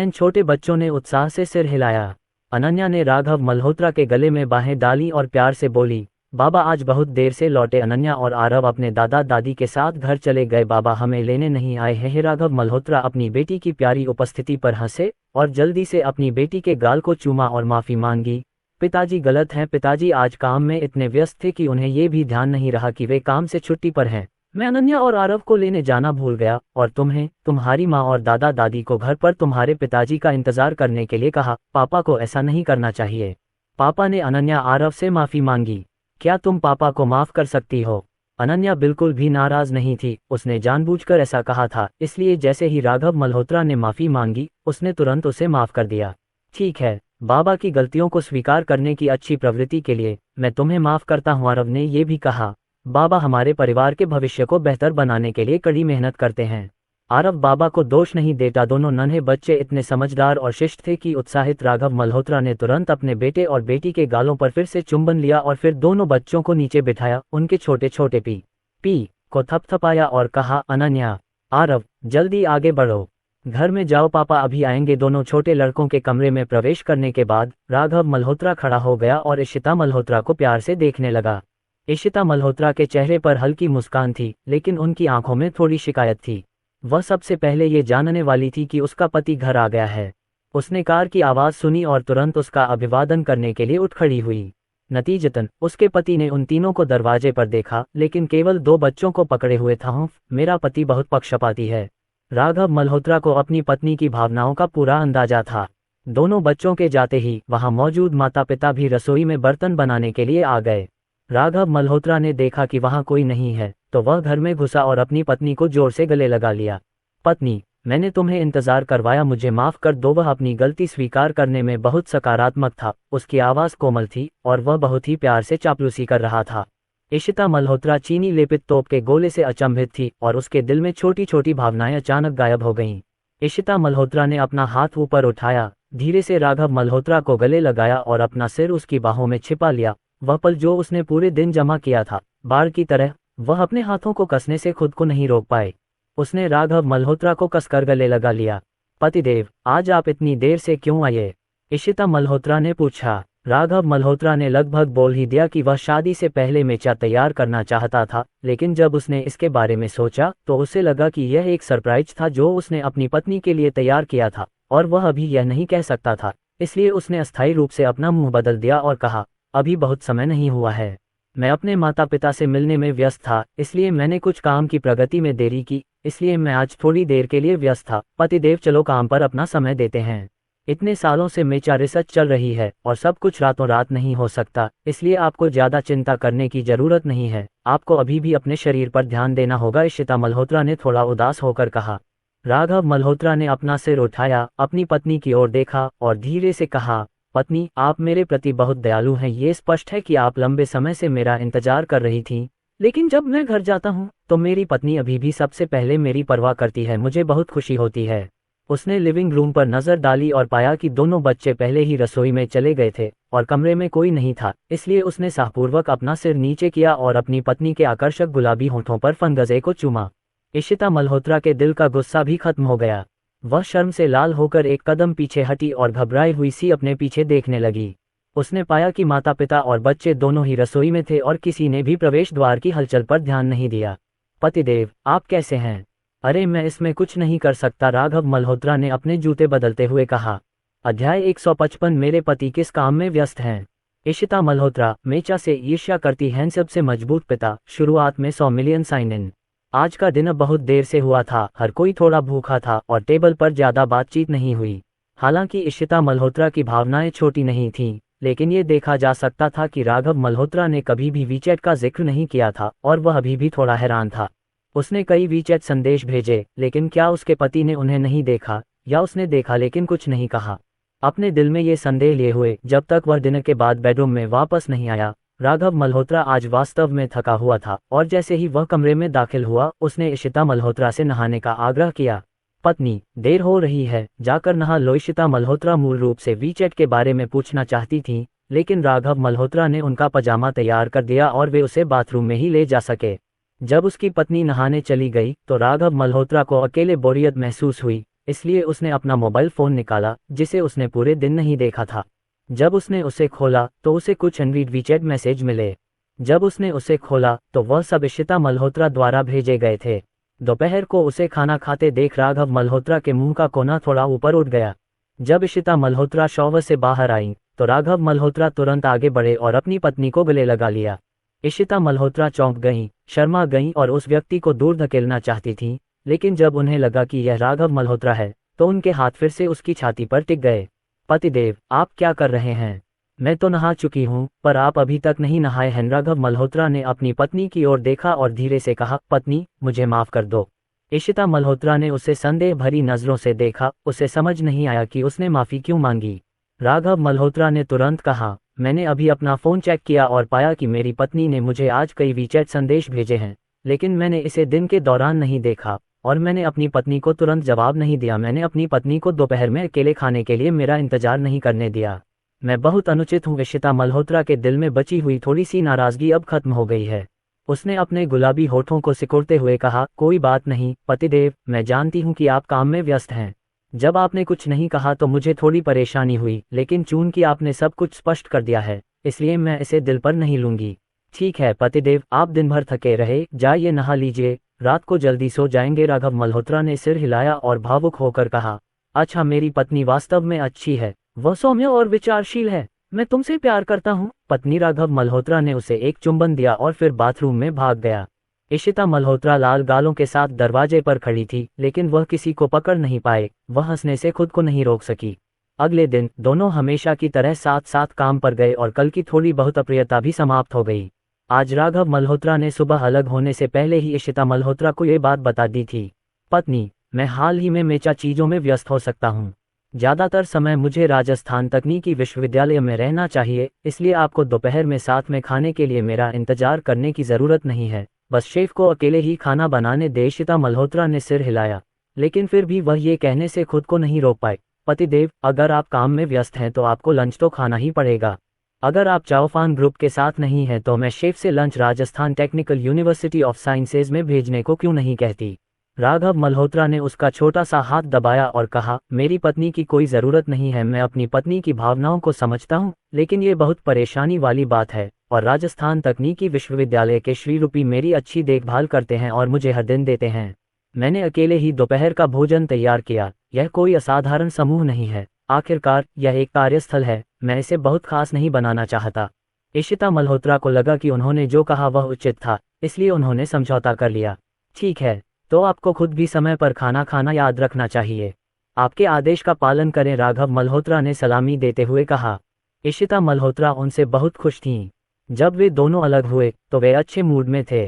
छोटे बच्चों ने उत्साह से सिर हिलाया। अनन्या ने राघव मल्होत्रा के गले में बाहें डाली और प्यार से बोली, बाबा आज बहुत देर से लौटे। अनन्या और आरव अपने दादा दादी के साथ घर चले गए। बाबा हमें लेने नहीं आए हैं। राघव मल्होत्रा अपनी बेटी की प्यारी उपस्थिति पर हंसे और जल्दी से अपनी बेटी के गाल को चूमा और माफी मांगी। पिताजी गलत हैं। पिताजी आज काम में इतने व्यस्त थे कि उन्हें ये भी ध्यान नहीं रहा कि वे काम से छुट्टी पर हैं। मैं अनन्या और आरव को लेने जाना भूल गया और तुम्हें, तुम्हारी माँ और दादा दादी को घर पर तुम्हारे पिताजी का इंतजार करने के लिए कहा। पापा को ऐसा नहीं करना चाहिए। पापा ने अनन्या आरव से माफी मांगी। क्या तुम पापा को माफ कर सकती हो? अनन्या बिल्कुल भी नाराज नहीं थी। उसने जानबूझकर ऐसा कहा था, इसलिए जैसे ही राघव मल्होत्रा ने माफी मांगी, उसने तुरंत उसे माफ कर दिया। ठीक है, बाबा की गलतियों को स्वीकार करने की अच्छी प्रवृत्ति के लिए मैं तुम्हें माफ करता हूँ। आरव ने ये भी कहा, बाबा हमारे परिवार के भविष्य को बेहतर बनाने के लिए कड़ी मेहनत करते हैं। आरव बाबा को दोष नहीं देता। दोनों नन्हे बच्चे इतने समझदार और शिष्ट थे कि उत्साहित राघव मल्होत्रा ने तुरंत अपने बेटे और बेटी के गालों पर फिर से चुंबन लिया और फिर दोनों बच्चों को नीचे बिठाया, उनके छोटे छोटे पी को थपथपाया और कहा, अनन्या, आरव, जल्दी आगे बढ़ो, घर में जाओ, पापा अभी आएंगे। दोनों छोटे लड़कों के कमरे में प्रवेश करने के बाद राघव मल्होत्रा खड़ा हो गया और इशिता मल्होत्रा को प्यार से देखने लगा। इशिता मल्होत्रा के चेहरे पर हल्की मुस्कान थी, लेकिन उनकी आंखों में थोड़ी शिकायत थी। वह सबसे पहले ये जानने वाली थी कि उसका पति घर आ गया है। उसने कार की आवाज़ सुनी और तुरंत उसका अभिवादन करने के लिए उठ खड़ी हुई। नतीजतन उसके पति ने उन तीनों को दरवाजे पर देखा, लेकिन केवल 2 बच्चों को पकड़े हुए था। मेरा पति बहुत पक्षपाती है। राघव मल्होत्रा को अपनी पत्नी की भावनाओं का पूरा अंदाजा था। दोनों बच्चों के जाते ही वहां मौजूद माता पिता भी रसोई में बर्तन बनाने के लिए आ गए। राघव मल्होत्रा ने देखा कि वहां कोई नहीं है, तो वह घर में घुसा और अपनी पत्नी को जोर से गले लगा लिया। पत्नी, मैंने तुम्हें इंतजार करवाया, मुझे माफ कर दो। वह अपनी गलती स्वीकार करने में बहुत सकारात्मक था। उसकी आवाज़ कोमल थी और वह बहुत ही प्यार से चापलूसी कर रहा था। इशिता मल्होत्रा चीनी लेपित तोप के गोले से अचंभित थी और उसके दिल में छोटी छोटी भावनाएं अचानक गायब हो गईं। इशिता मल्होत्रा ने अपना हाथ ऊपर उठाया, धीरे से राघव मल्होत्रा को गले लगाया और अपना सिर उसकी बाहों में छिपा लिया। वह पल जो उसने पूरे दिन जमा किया था, बाढ़ की तरह, वह अपने हाथों को कसने से खुद को नहीं रोक पाए। उसने राघव मल्होत्रा को कसकर गले लगा लिया। पतिदेव, आज आप इतनी देर से क्यों आए? इशिता मल्होत्रा ने पूछा। राघव मल्होत्रा ने लगभग बोल ही दिया कि वह शादी से पहले मेचा तैयार करना चाहता था, लेकिन जब उसने इसके बारे में सोचा तो उसे लगा कि यह एक सरप्राइज था जो उसने अपनी पत्नी के लिए तैयार किया था और वह अभी यह नहीं कह सकता था। इसलिए उसने अस्थायी रूप से अपना मुंह बदल दिया और कहा, अभी बहुत समय नहीं हुआ है। मैं अपने माता पिता से मिलने में व्यस्त था, इसलिए मैंने कुछ काम की प्रगति में देरी की, इसलिए मैं आज थोड़ी देर के लिए व्यस्त था। पतिदेव, चलो काम पर अपना समय देते हैं। इतने सालों से मेचा रिसर्च चल रही है और सब कुछ रातों रात नहीं हो सकता, इसलिए आपको ज्यादा चिंता करने की जरूरत नहीं है। आपको अभी भी अपने शरीर पर ध्यान देना होगा, इशिता मल्होत्रा ने थोड़ा उदास होकर कहा। राघव मल्होत्रा ने अपना सिर उठाया, अपनी पत्नी की ओर देखा और धीरे से कहा, पत्नी, आप मेरे प्रति बहुत दयालु हैं। ये स्पष्ट है कि आप लंबे समय से मेरा इंतजार कर रही थीं, लेकिन जब मैं घर जाता हूँ तो मेरी पत्नी अभी भी सबसे पहले मेरी परवाह करती है। मुझे बहुत खुशी होती है। उसने लिविंग रूम पर नजर डाली और पाया कि दोनों बच्चे पहले ही रसोई में चले गए थे और कमरे में कोई नहीं था, इसलिए उसने साहपूर्वक अपना सिर नीचे किया और अपनी पत्नी के आकर्षक गुलाबी होठों पर फनगजे को चूमा। इशिता मल्होत्रा के दिल का गुस्सा भी खत्म हो गया। वह शर्म से लाल होकर एक कदम पीछे हटी और घबराई हुई सी अपने पीछे देखने लगी। उसने पाया कि माता पिता और बच्चे दोनों ही रसोई में थे और किसी ने भी प्रवेश द्वार की हलचल पर ध्यान नहीं दिया। पतिदेव, आप कैसे हैं? अरे, मैं इसमें कुछ नहीं कर सकता, राघव मल्होत्रा ने अपने जूते बदलते हुए कहा। अध्याय 155। मेरे पति किस काम में व्यस्त हैं? इशिता मल्होत्रा, मेचा से ईर्ष्या करती हैं सबसे मजबूत पिता। शुरुआत में 100 मिलियन साइन इन। आज का दिन अब बहुत देर से हुआ था, हर कोई थोड़ा भूखा था और टेबल पर ज्यादा बातचीत नहीं हुई। हालांकि इशिता मल्होत्रा की भावनाएं छोटी नहीं थीं, लेकिन ये देखा जा सकता था कि राघव मल्होत्रा ने कभी भी वीचैट का जिक्र नहीं किया था और वह अभी भी थोड़ा हैरान था। उसने कई वीचैट संदेश भेजे, लेकिन क्या उसके पति ने उन्हें नहीं देखा, या उसने देखा लेकिन कुछ नहीं कहा? अपने दिल में ये संदेह लिए हुए जब तक वह डिनर के बाद बेडरूम में वापस नहीं आया। राघव मल्होत्रा आज वास्तव में थका हुआ था और जैसे ही वह कमरे में दाखिल हुआ, उसने इशिता मल्होत्रा से नहाने का आग्रह किया। पत्नी, देर हो रही है, जाकर नहा लो। इशिता मल्होत्रा मूल रूप से वीचैट के बारे में पूछना चाहती थीं, लेकिन राघव मल्होत्रा ने उनका पजामा तैयार कर दिया और वे उसे बाथरूम में ही ले जा सके। जब उसकी पत्नी नहाने चली गई तो राघव मल्होत्रा को अकेले बोरियत महसूस हुई, इसलिए उसने अपना मोबाइल फोन निकाला, जिसे उसने पूरे दिन नहीं देखा था। जब उसने उसे खोला तो उसे कुछ अनरीड वीचैट मैसेज मिले। जब उसने उसे खोला तो वह सब इशिता मल्होत्रा द्वारा भेजे गए थे। दोपहर को उसे खाना खाते देख राघव मल्होत्रा के मुंह का कोना थोड़ा ऊपर उठ गया। जब इशिता मल्होत्रा शॉवर से बाहर आई तो राघव मल्होत्रा तुरंत आगे बढ़े और अपनी पत्नी को गले लगा लिया। इशिता मल्होत्रा चौंक गईं, शर्मा गईं और उस व्यक्ति को दूर धकेलना चाहती थीं, लेकिन जब उन्हें लगा कि यह राघव मल्होत्रा है तो उनके हाथ फिर से उसकी छाती पर टिक गए। पतिदेव, आप क्या कर रहे हैं? मैं तो नहा चुकी हूँ, पर आप अभी तक नहीं नहाए हैं। राघव मल्होत्रा ने अपनी पत्नी की ओर देखा और धीरे से कहा, पत्नी, मुझे माफ कर दो। इशिता मल्होत्रा ने उसे संदेह भरी नजरों से देखा। उसे समझ नहीं आया कि उसने माफी क्यों मांगी। राघव मल्होत्रा ने तुरंत कहा, मैंने अभी अपना फोन चेक किया और पाया कि मेरी पत्नी ने मुझे आज कई वीचैट संदेश भेजे हैं, लेकिन मैंने इसे दिन के दौरान नहीं देखा और मैंने अपनी पत्नी को तुरंत जवाब नहीं दिया। मैंने अपनी पत्नी को दोपहर में अकेले खाने के लिए मेरा इंतजार नहीं करने दिया। मैं बहुत अनुचित हूँ। इशिता मल्होत्रा के दिल में बची हुई थोड़ी सी नाराजगी अब खत्म हो गई है। उसने अपने गुलाबी होठों को सिकुड़ते हुए कहा, कोई बात नहीं पतिदेव, मैं जानती हूँ कि आप काम में व्यस्त हैं। जब आपने कुछ नहीं कहा तो मुझे थोड़ी परेशानी हुई, लेकिन चूंकि आपने सब कुछ स्पष्ट कर दिया है, इसलिए मैं इसे दिल पर नहीं लूंगी। ठीक है पतिदेव, आप दिन भर थके रहे, जाइए नहा लीजिए। रात को जल्दी सो जाएंगे। राघव मल्होत्रा ने सिर हिलाया और भावुक होकर कहा, अच्छा, मेरी पत्नी वास्तव में अच्छी है, वह सौम्य और विचारशील है, मैं तुमसे प्यार करता हूँ। पत्नी राघव मल्होत्रा ने उसे एक चुंबन दिया और फिर बाथरूम में भाग गया। इशिता मल्होत्रा लाल गालों के साथ दरवाजे पर खड़ी थी, लेकिन वह किसी को पकड़ नहीं पाए। वह हंसने से खुद को नहीं रोक सकी। अगले दिन दोनों हमेशा की तरह साथ साथ काम पर गए और कल की थोड़ी बहुत अप्रियता भी समाप्त हो गई। आज राघव मल्होत्रा ने सुबह अलग होने से पहले ही इशिता मल्होत्रा को ये बात बता दी थी, पत्नी, मैं हाल ही में मेचा चीज़ों में व्यस्त हो सकता हूँ। ज़्यादातर समय मुझे राजस्थान तकनीकी विश्वविद्यालय में रहना चाहिए, इसलिए आपको दोपहर में साथ में खाने के लिए मेरा इंतजार करने की ज़रूरत नहीं है। बस शेफ को अकेले ही खाना बनाने दे। इशिता मल्होत्रा ने सिर हिलाया, लेकिन फिर भी वह ये कहने से खुद को नहीं रोक पाए, पतिदेव, अगर आप काम में व्यस्त हैं तो आपको लंच तो खाना ही पड़ेगा। अगर आप चाओफान ग्रुप के साथ नहीं हैं तो मैं शेफ से lunch Rajasthan technical university of sciences में भेजने को क्यों नहीं कहती। राघव मल्होत्रा ने उसका छोटा सा हाथ दबाया और कहा, मेरी पत्नी की कोई ज़रूरत नहीं है, मैं अपनी पत्नी की भावनाओं को समझता हूँ, लेकिन ये बहुत परेशानी वाली बात है, और राजस्थान तकनीकी विश्वविद्यालय के श्री रूपी मेरी अच्छी देखभाल करते हैं और मुझे हर दिन देते हैं। मैंने अकेले ही दोपहर का भोजन तैयार किया। यह कोई असाधारण समूह नहीं है, आखिरकार यह एक कार्यस्थल है, मैं इसे बहुत खास नहीं बनाना चाहता। इशिता मल्होत्रा को लगा कि उन्होंने जो कहा वह उचित था, इसलिए उन्होंने समझौता कर लिया। ठीक है, तो आपको खुद भी समय पर खाना खाना याद रखना चाहिए। आपके आदेश का पालन करें, राघव मल्होत्रा ने सलामी देते हुए कहा। इशिता मल्होत्रा उनसे बहुत खुश थीं। जब वे दोनों अलग हुए तो वे अच्छे मूड में थे।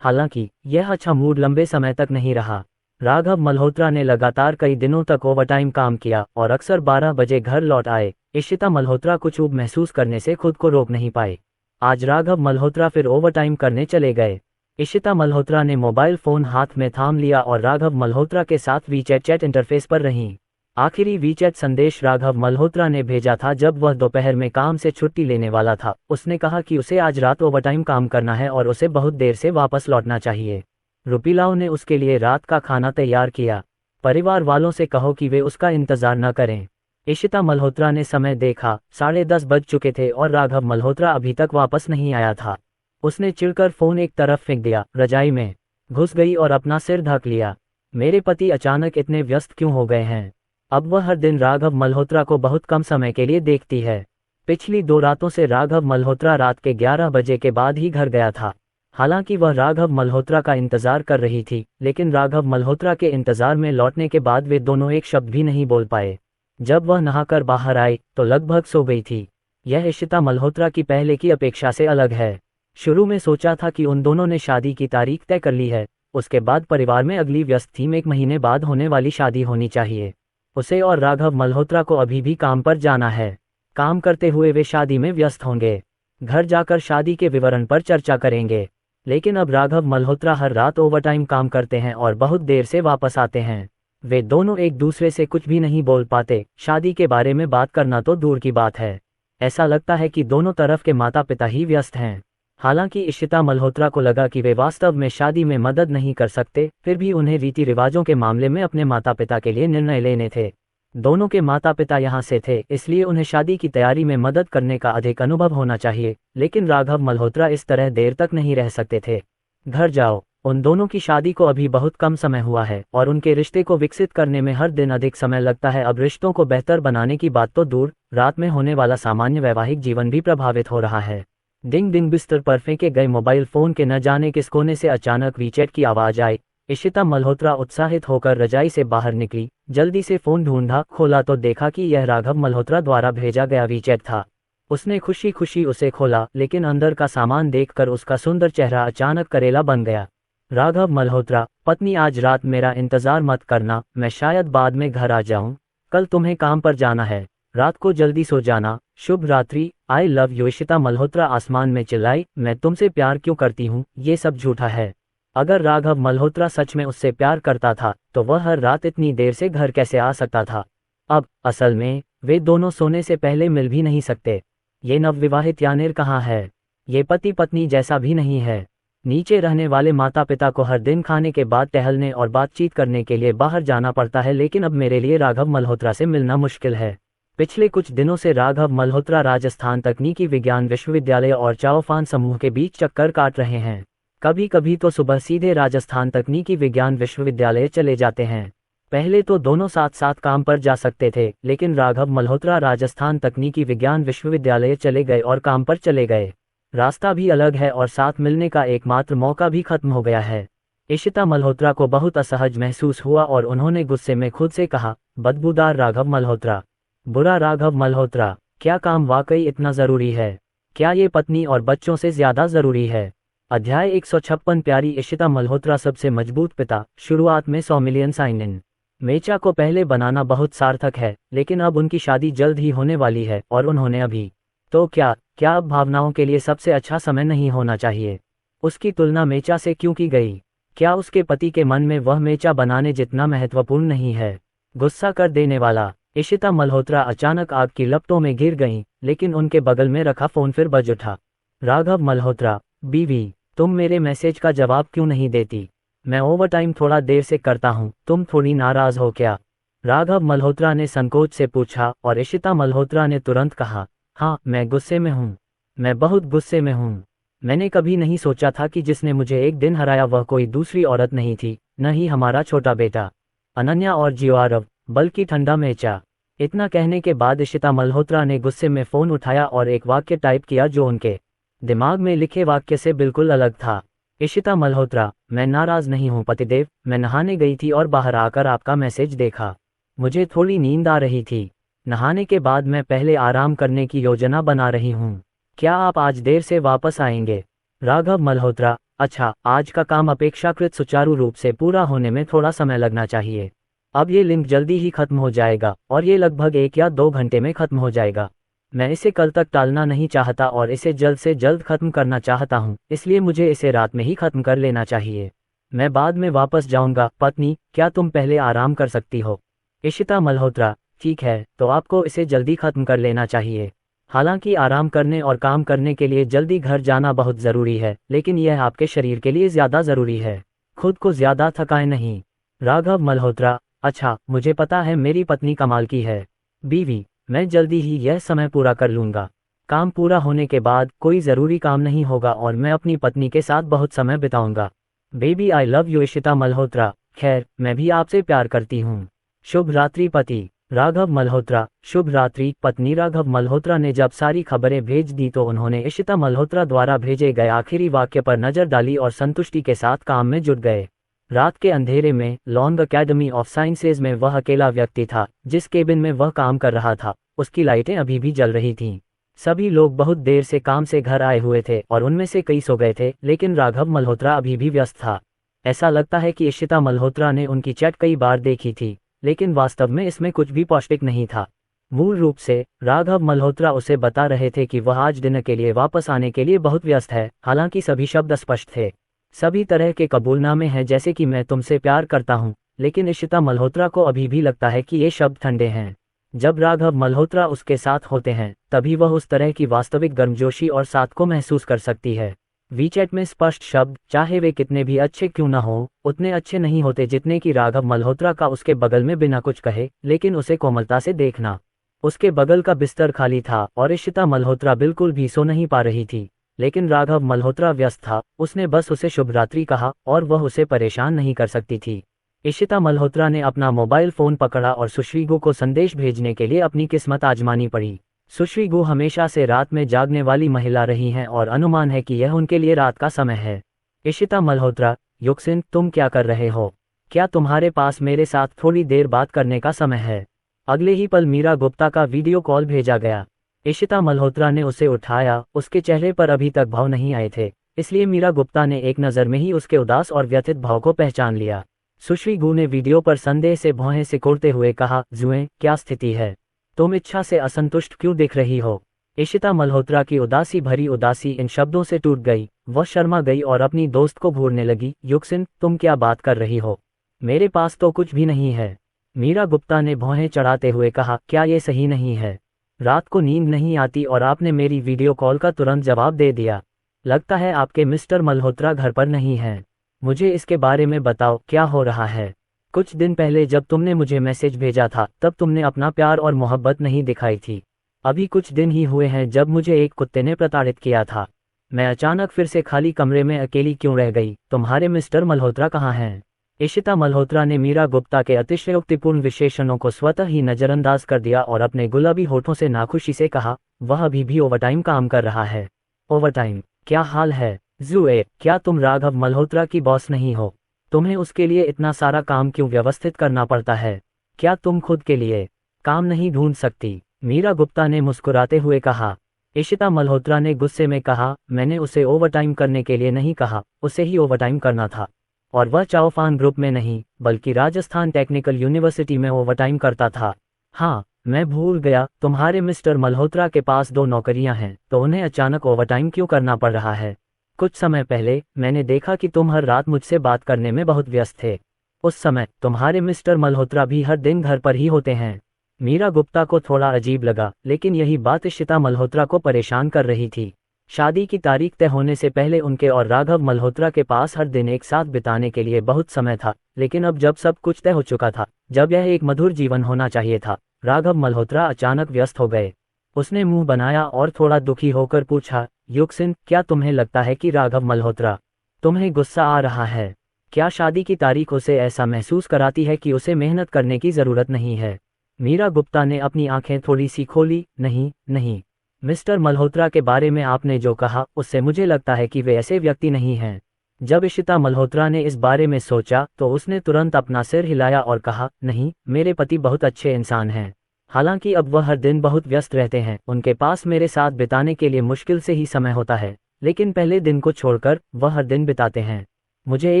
हालांकि यह अच्छा मूड लंबे समय तक नहीं रहा। राघव मल्होत्रा ने लगातार कई दिनों तक ओवरटाइम काम किया और अक्सर 12 बजे घर लौट आए। इशिता मल्होत्रा कुछ ऊब महसूस करने से खुद को रोक नहीं पाए। आज राघव मल्होत्रा फिर ओवरटाइम करने चले गए। इशिता मल्होत्रा ने मोबाइल फ़ोन हाथ में थाम लिया और राघव मल्होत्रा के साथ वीचैट चैट इंटरफेस पर रहीं। आखिरी वीचैट संदेश राघव मल्होत्रा ने भेजा था जब वह दोपहर में काम से छुट्टी लेने वाला था। उसने कहा कि उसे आज रात ओवरटाइम काम करना है और उसे बहुत देर से वापस लौटना चाहिए। रुपीलाओ ने उसके लिए रात का खाना तैयार किया। परिवार वालों से कहो कि वे उसका इंतजार न करें। इशिता मल्होत्रा ने समय देखा, 10:30 बज चुके थे और राघव मल्होत्रा अभी तक वापस नहीं आया था। उसने चिढ़कर फ़ोन एक तरफ फेंक दिया, रजाई में घुस गई और अपना सिर ढक लिया। मेरे पति अचानक इतने व्यस्त क्यों हो गए हैं? अब वह हर दिन राघव मल्होत्रा को बहुत कम समय के लिए देखती है। पिछली 2 रातों से राघव मल्होत्रा रात के 11 बजे के बाद ही घर गया था। हालांकि वह राघव मल्होत्रा का इंतजार कर रही थी, लेकिन राघव मल्होत्रा के इंतजार में लौटने के बाद वे दोनों एक शब्द भी नहीं बोल पाए। जब वह नहाकर बाहर आई तो लगभग सो गई थी। यह इशिता मल्होत्रा की पहले की अपेक्षा से अलग है। शुरू में सोचा था कि उन दोनों ने शादी की तारीख तय कर ली है, उसके बाद परिवार में अगली व्यस्त थीम 1 महीने बाद होने वाली शादी होनी चाहिए। उसे और राघव मल्होत्रा को अभी भी काम पर जाना है। काम करते हुए वे शादी में व्यस्त होंगे। घर जाकर शादी के विवरण पर चर्चा करेंगे। लेकिन अब राघव मल्होत्रा हर रात ओवरटाइम काम करते हैं और बहुत देर से वापस आते हैं। वे दोनों एक दूसरे से कुछ भी नहीं बोल पाते। शादी के बारे में बात करना तो दूर की बात है। ऐसा लगता है कि दोनों तरफ के माता पिता ही व्यस्त हैं। हालांकि इशिता मल्होत्रा को लगा कि वे वास्तव में शादी में मदद नहीं कर सकते, फिर भी उन्हें रीति रिवाजों के मामले में अपने माता पिता के लिए निर्णय लेने थे। दोनों के माता पिता यहाँ से थे, इसलिए उन्हें शादी की तैयारी में मदद करने का अधिक अनुभव होना चाहिए। लेकिन राघव मल्होत्रा इस तरह देर तक नहीं रह सकते थे। घर जाओ, उन दोनों की शादी को अभी बहुत कम समय हुआ है और उनके रिश्ते को विकसित करने में हर दिन अधिक समय लगता है। अब रिश्तों को बेहतर बनाने की बात तो दूर, रात में होने वाला सामान्य वैवाहिक जीवन भी प्रभावित हो रहा है। डिंग डिंग, बिस्तर पर फेंके गए मोबाइल फ़ोन के न जाने किस कोने से अचानक वीचैट की आवाज़ आई। इशिता मल्होत्रा उत्साहित होकर रजाई से बाहर निकली। जल्दी से फ़ोन ढूंढा, खोला तो देखा कि यह राघव मल्होत्रा द्वारा भेजा गया वीचैट था। उसने खुशी खुशी उसे खोला, लेकिन अंदर का सामान देखकर उसका सुंदर चेहरा अचानक करेला बन गया। राघव मल्होत्रा, पत्नी, आज रात मेरा इंतज़ार मत करना, मैं शायद बाद में घर आ जाऊं। कल तुम्हें काम पर जाना है। रात को जल्दी सो जाना। शुभ रात्रि, आई लव यू। इशिता मल्होत्रा आसमान में चिल्लाई, मैं तुमसे प्यार क्यों करती हूँ, ये सब झूठा है। अगर राघव मल्होत्रा सच में उससे प्यार करता था तो वह हर रात इतनी देर से घर कैसे आ सकता था। अब असल में वे दोनों सोने से पहले मिल भी नहीं सकते। ये नवविवाहित यानेर कहाँ है? ये पति पत्नी जैसा भी नहीं है। नीचे रहने वाले माता पिता को हर दिन खाने के बाद टहलने और बातचीत करने के लिए बाहर जाना पड़ता है, लेकिन अब मेरे लिए राघव मल्होत्रा से मिलना मुश्किल है। पिछले कुछ दिनों से राघव मल्होत्रा राजस्थान तकनीकी विज्ञान विश्वविद्यालय और चाओफान समूह के बीच चक्कर काट रहे हैं। कभी कभी तो सुबह सीधे राजस्थान तकनीकी विज्ञान विश्वविद्यालय चले जाते हैं। पहले तो दोनों साथ साथ काम पर जा सकते थे, लेकिन राघव मल्होत्रा राजस्थान तकनीकी विज्ञान विश्वविद्यालय चले गए और काम पर चले गए। रास्ता भी अलग है और साथ मिलने का एकमात्र मौका भी खत्म हो गया है। इशिता मल्होत्रा को बहुत असहज महसूस हुआ और उन्होंने गुस्से में खुद से कहा, बदबूदार राघव मल्होत्रा, बुरा राघव मल्होत्रा, क्या काम वाकई इतना ज़रूरी है? क्या ये पत्नी और बच्चों से ज़्यादा ज़रूरी है? अध्याय 156। प्यारी इशिता मल्होत्रा सबसे मजबूत पिता। शुरुआत में 100 मिलियन साइन इन। मेचा को पहले बनाना बहुत सार्थक है, लेकिन अब उनकी शादी जल्द ही होने वाली है और उन्होंने अभी तो क्या अब भावनाओं के लिए सबसे अच्छा समय नहीं होना चाहिए? उसकी तुलना मेचा से क्यों की गई? क्या उसके पति के मन में वह मेचा बनाने जितना महत्वपूर्ण नहीं है? गुस्सा कर देने वाला। इशिता मल्होत्रा अचानक आग की लपटों में गिर गईं, लेकिन उनके बगल में रखा फोन फिर बज उठा। राघव मल्होत्रा, बीवी, तुम मेरे मैसेज का जवाब क्यों नहीं देती? मैं ओवरटाइम थोड़ा देर से करता हूँ, तुम थोड़ी नाराज हो क्या? राघव मल्होत्रा ने संकोच से पूछा और इशिता मल्होत्रा ने तुरंत कहा, हाँ, मैं गुस्से में हूँ। मैं बहुत गुस्से में हूँ। मैंने कभी नहीं सोचा था कि जिसने मुझे एक दिन हराया वह कोई दूसरी औरत नहीं थी, न ही हमारा छोटा बेटा अनन्या और जियोआरव, बल्कि ठंडा मेचा। इतना कहने के बाद इशिता मल्होत्रा ने गुस्से में फ़ोन उठाया और एक वाक्य टाइप किया जो उनके दिमाग में लिखे वाक्य से बिल्कुल अलग था। इशिता मल्होत्रा, मैं नाराज नहीं हूँ पतिदेव, मैं नहाने गई थी और बाहर आकर आपका मैसेज देखा। मुझे थोड़ी नींद आ रही थी। नहाने के बाद मैं पहले आराम करने की योजना बना रही हूँ। क्या आप आज देर से वापस आएंगे? राघव मल्होत्रा, अच्छा, आज का काम अपेक्षाकृत सुचारू रूप से पूरा होने में थोड़ा समय लगना चाहिए। अब ये लिंक जल्दी ही खत्म हो जाएगा और ये लगभग 1 या 2 घंटे में खत्म हो जाएगा। मैं इसे कल तक टालना नहीं चाहता और इसे जल्द से जल्द खत्म करना चाहता हूँ, इसलिए मुझे इसे रात में ही खत्म कर लेना चाहिए। मैं बाद में वापस जाऊँगा। पत्नी, क्या तुम पहले आराम कर सकती हो? इशिता मल्होत्रा, ठीक है, तो आपको इसे जल्दी खत्म कर लेना चाहिए। हालांकि आराम करने और काम करने के लिए जल्दी घर जाना बहुत ज़रूरी है, लेकिन यह आपके शरीर के लिए ज़्यादा ज़रूरी है। खुद को ज़्यादा थकाएं नहीं। राघव मल्होत्रा, अच्छा, मुझे पता है मेरी पत्नी कमाल की है। बीवी, मैं जल्दी ही यह समय पूरा कर लूँगा। काम पूरा होने के बाद कोई ज़रूरी काम नहीं होगा और मैं अपनी पत्नी के साथ बहुत समय बिताऊंगा। Baby, I love you Ishita Malhotra. खैर, मैं भी आपसे प्यार करती हूँ। शुभ रात्रि पति। राघव मल्होत्रा, शुभ रात्रि पत्नी। राघव मल्होत्रा ने जब सारी खबरें भेज दी तो उन्होंने इशिता मल्होत्रा द्वारा भेजे गए आखिरी वाक्य पर नज़र डाली और संतुष्टि के साथ काम में जुट गए। रात के अंधेरे में लॉन्ग अकेडमी ऑफ साइंसेज में वह अकेला व्यक्ति था जिस केबिन में वह काम कर रहा था। उसकी लाइटें अभी भी जल रही थीं। सभी लोग बहुत देर से काम से घर आए हुए थे और उनमें से कई सो गए थे, लेकिन राघव मल्होत्रा अभी भी व्यस्त था। ऐसा लगता है कि इशिता मल्होत्रा ने उनकी चैट कई बार देखी थी, लेकिन वास्तव में इसमें कुछ भी पौष्टिक नहीं था। मूल रूप से राघव मल्होत्रा उसे बता रहे थे कि वह आज डिनर के लिए वापस आने के लिए बहुत व्यस्त है। हालांकि सभी शब्द स्पष्ट थे। सभी तरह के कबूलनामे हैं, जैसे कि मैं तुमसे प्यार करता हूं, लेकिन इशिता मल्होत्रा को अभी भी लगता है कि ये शब्द ठंडे हैं। जब राघव मल्होत्रा उसके साथ होते हैं तभी वह उस तरह की वास्तविक गर्मजोशी और साथ को महसूस कर सकती है। वीचैट में स्पष्ट शब्द, चाहे वे कितने भी अच्छे क्यों न हो, उतने अच्छे नहीं होते जितने कि राघव मल्होत्रा का उसके बगल में बिना कुछ कहे लेकिन उसे कोमलता से देखना। उसके बगल का बिस्तर खाली था और इशिता मल्होत्रा बिल्कुल भी सो नहीं पा रही थी, लेकिन राघव मल्होत्रा व्यस्त था। उसने बस उसे शुभ रात्रि कहा और वह उसे परेशान नहीं कर सकती थी। इशिता मल्होत्रा ने अपना मोबाइल फ़ोन पकड़ा और सुश्री गु को संदेश भेजने के लिए अपनी किस्मत आजमानी पड़ी। सुश्री गु हमेशा से रात में जागने वाली महिला रही हैं और अनुमान है कि यह उनके लिए रात का समय है। इशिता मल्होत्रा, युक्सिन, तुम क्या कर रहे हो? क्या तुम्हारे पास मेरे साथ थोड़ी देर बात करने का समय है? अगले ही पल मीरा गुप्ता का वीडियो कॉल भेजा गया। इशिता मल्होत्रा ने उसे उठाया। उसके चेहरे पर अभी तक भाव नहीं आए थे, इसलिए मीरा गुप्ता ने एक नज़र में ही उसके उदास और व्यथित भाव को पहचान लिया। सुश्री गु ने वीडियो पर संदेह से भौहें सिकोड़ते हुए कहा, जुएं, क्या स्थिति है? तुम इच्छा से असंतुष्ट क्यों दिख रही हो? इशिता मल्होत्रा की उदासी भरी उदासी इन शब्दों से टूट गई। वह शर्मा गई और अपनी दोस्त को घूरने लगी। युक्सिन, तुम क्या बात कर रही हो? मेरे पास तो कुछ भी नहीं है। मीरा गुप्ता ने भौहें चढ़ाते हुए कहा, क्या ये सही नहीं है? रात को नींद नहीं आती और आपने मेरी वीडियो कॉल का तुरंत जवाब दे दिया। लगता है आपके मिस्टर मल्होत्रा घर पर नहीं हैं। मुझे इसके बारे में बताओ, क्या हो रहा है? कुछ दिन पहले जब तुमने मुझे मैसेज भेजा था तब तुमने अपना प्यार और मोहब्बत नहीं दिखाई थी। अभी कुछ दिन ही हुए हैं जब मुझे एक कुत्ते ने प्रताड़ित किया था। मैं अचानक फिर से खाली कमरे में अकेली क्यों रह गई? तुम्हारे मिस्टर मल्होत्रा कहाँ हैं? इशिता मल्होत्रा ने मीरा गुप्ता के अतिशयोक्तिपूर्ण विशेषणों को स्वतः ही नजरअंदाज कर दिया और अपने गुलाबी होठों से नाखुशी से कहा, वह अभी भी ओवरटाइम काम कर रहा है। ओवरटाइम? क्या हाल है जुए, क्या तुम राघव मल्होत्रा की बॉस नहीं हो? तुम्हें उसके लिए इतना सारा काम क्यों व्यवस्थित करना पड़ता है? क्या तुम खुद के लिए काम नहीं ढूंढ सकती? मीरा गुप्ता ने मुस्कुराते हुए कहा। इशिता मल्होत्रा ने गुस्से में कहा, मैंने उसे ओवरटाइम करने के लिए नहीं कहा, उसे ही ओवरटाइम करना था। और वह चाओफान ग्रुप में नहीं, बल्कि राजस्थान टेक्निकल यूनिवर्सिटी में ओवरटाइम करता था। हाँ, मैं भूल गया, तुम्हारे मिस्टर मल्होत्रा के पास 2 नौकरियां हैं, तो उन्हें अचानक ओवरटाइम क्यों करना पड़ रहा है? कुछ समय पहले मैंने देखा कि तुम हर रात मुझसे बात करने में बहुत व्यस्त थे। उस समय तुम्हारे मिस्टर मल्होत्रा भी हर दिन घर पर ही होते हैं। मीरा गुप्ता को थोड़ा अजीब लगा, लेकिन यही बात इशिता मल्होत्रा को परेशान कर रही थी। शादी की तारीख तय होने से पहले उनके और राघव मल्होत्रा के पास हर दिन एक साथ बिताने के लिए बहुत समय था, लेकिन अब जब सब कुछ तय हो चुका था, जब यह एक मधुर जीवन होना चाहिए था, राघव मल्होत्रा अचानक व्यस्त हो गए। उसने मुंह बनाया और थोड़ा दुखी होकर पूछा, युक्सिन, क्या तुम्हें लगता है कि राघव मल्होत्रा तुम्हें गुस्सा आ रहा है? क्या शादी की तारीख उसे ऐसा महसूस कराती है कि उसे मेहनत करने की जरूरत नहीं है? मीरा गुप्ता ने अपनी आंखें थोड़ी सी खोली। नहीं नहीं, मिस्टर मल्होत्रा के बारे में आपने जो कहा, उससे मुझे लगता है कि वे ऐसे व्यक्ति नहीं हैं। जब इशिता मल्होत्रा ने इस बारे में सोचा तो उसने तुरंत अपना सिर हिलाया और कहा, नहीं, मेरे पति बहुत अच्छे इंसान हैं। हालांकि अब वह हर दिन बहुत व्यस्त रहते हैं, उनके पास मेरे साथ बिताने के लिए मुश्किल से ही समय होता है, लेकिन पहले दिन को छोड़कर वह हर दिन बिताते हैं। मुझे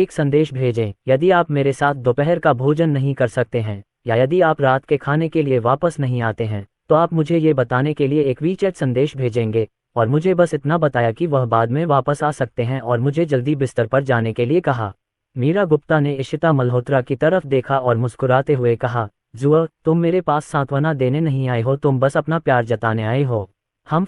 एक संदेश भेजें, यदि आप मेरे साथ दोपहर का भोजन नहीं कर सकते हैं, या यदि आप रात के खाने के लिए वापस नहीं आते हैं, तो आप मुझे ये बताने के लिए एक वीचैट संदेश भेजेंगे, और मुझे बस इतना बताया कि वह बाद में वापस आ सकते हैं और मुझे जल्दी बिस्तर पर जाने के लिए कहा। मीरा गुप्ता ने इशिता मल्होत्रा की तरफ देखा और मुस्कुराते हुए कहा, जुआ, तुम मेरे पास सांत्वना देने नहीं आए हो, तुम बस अपना प्यार जताने आए हो।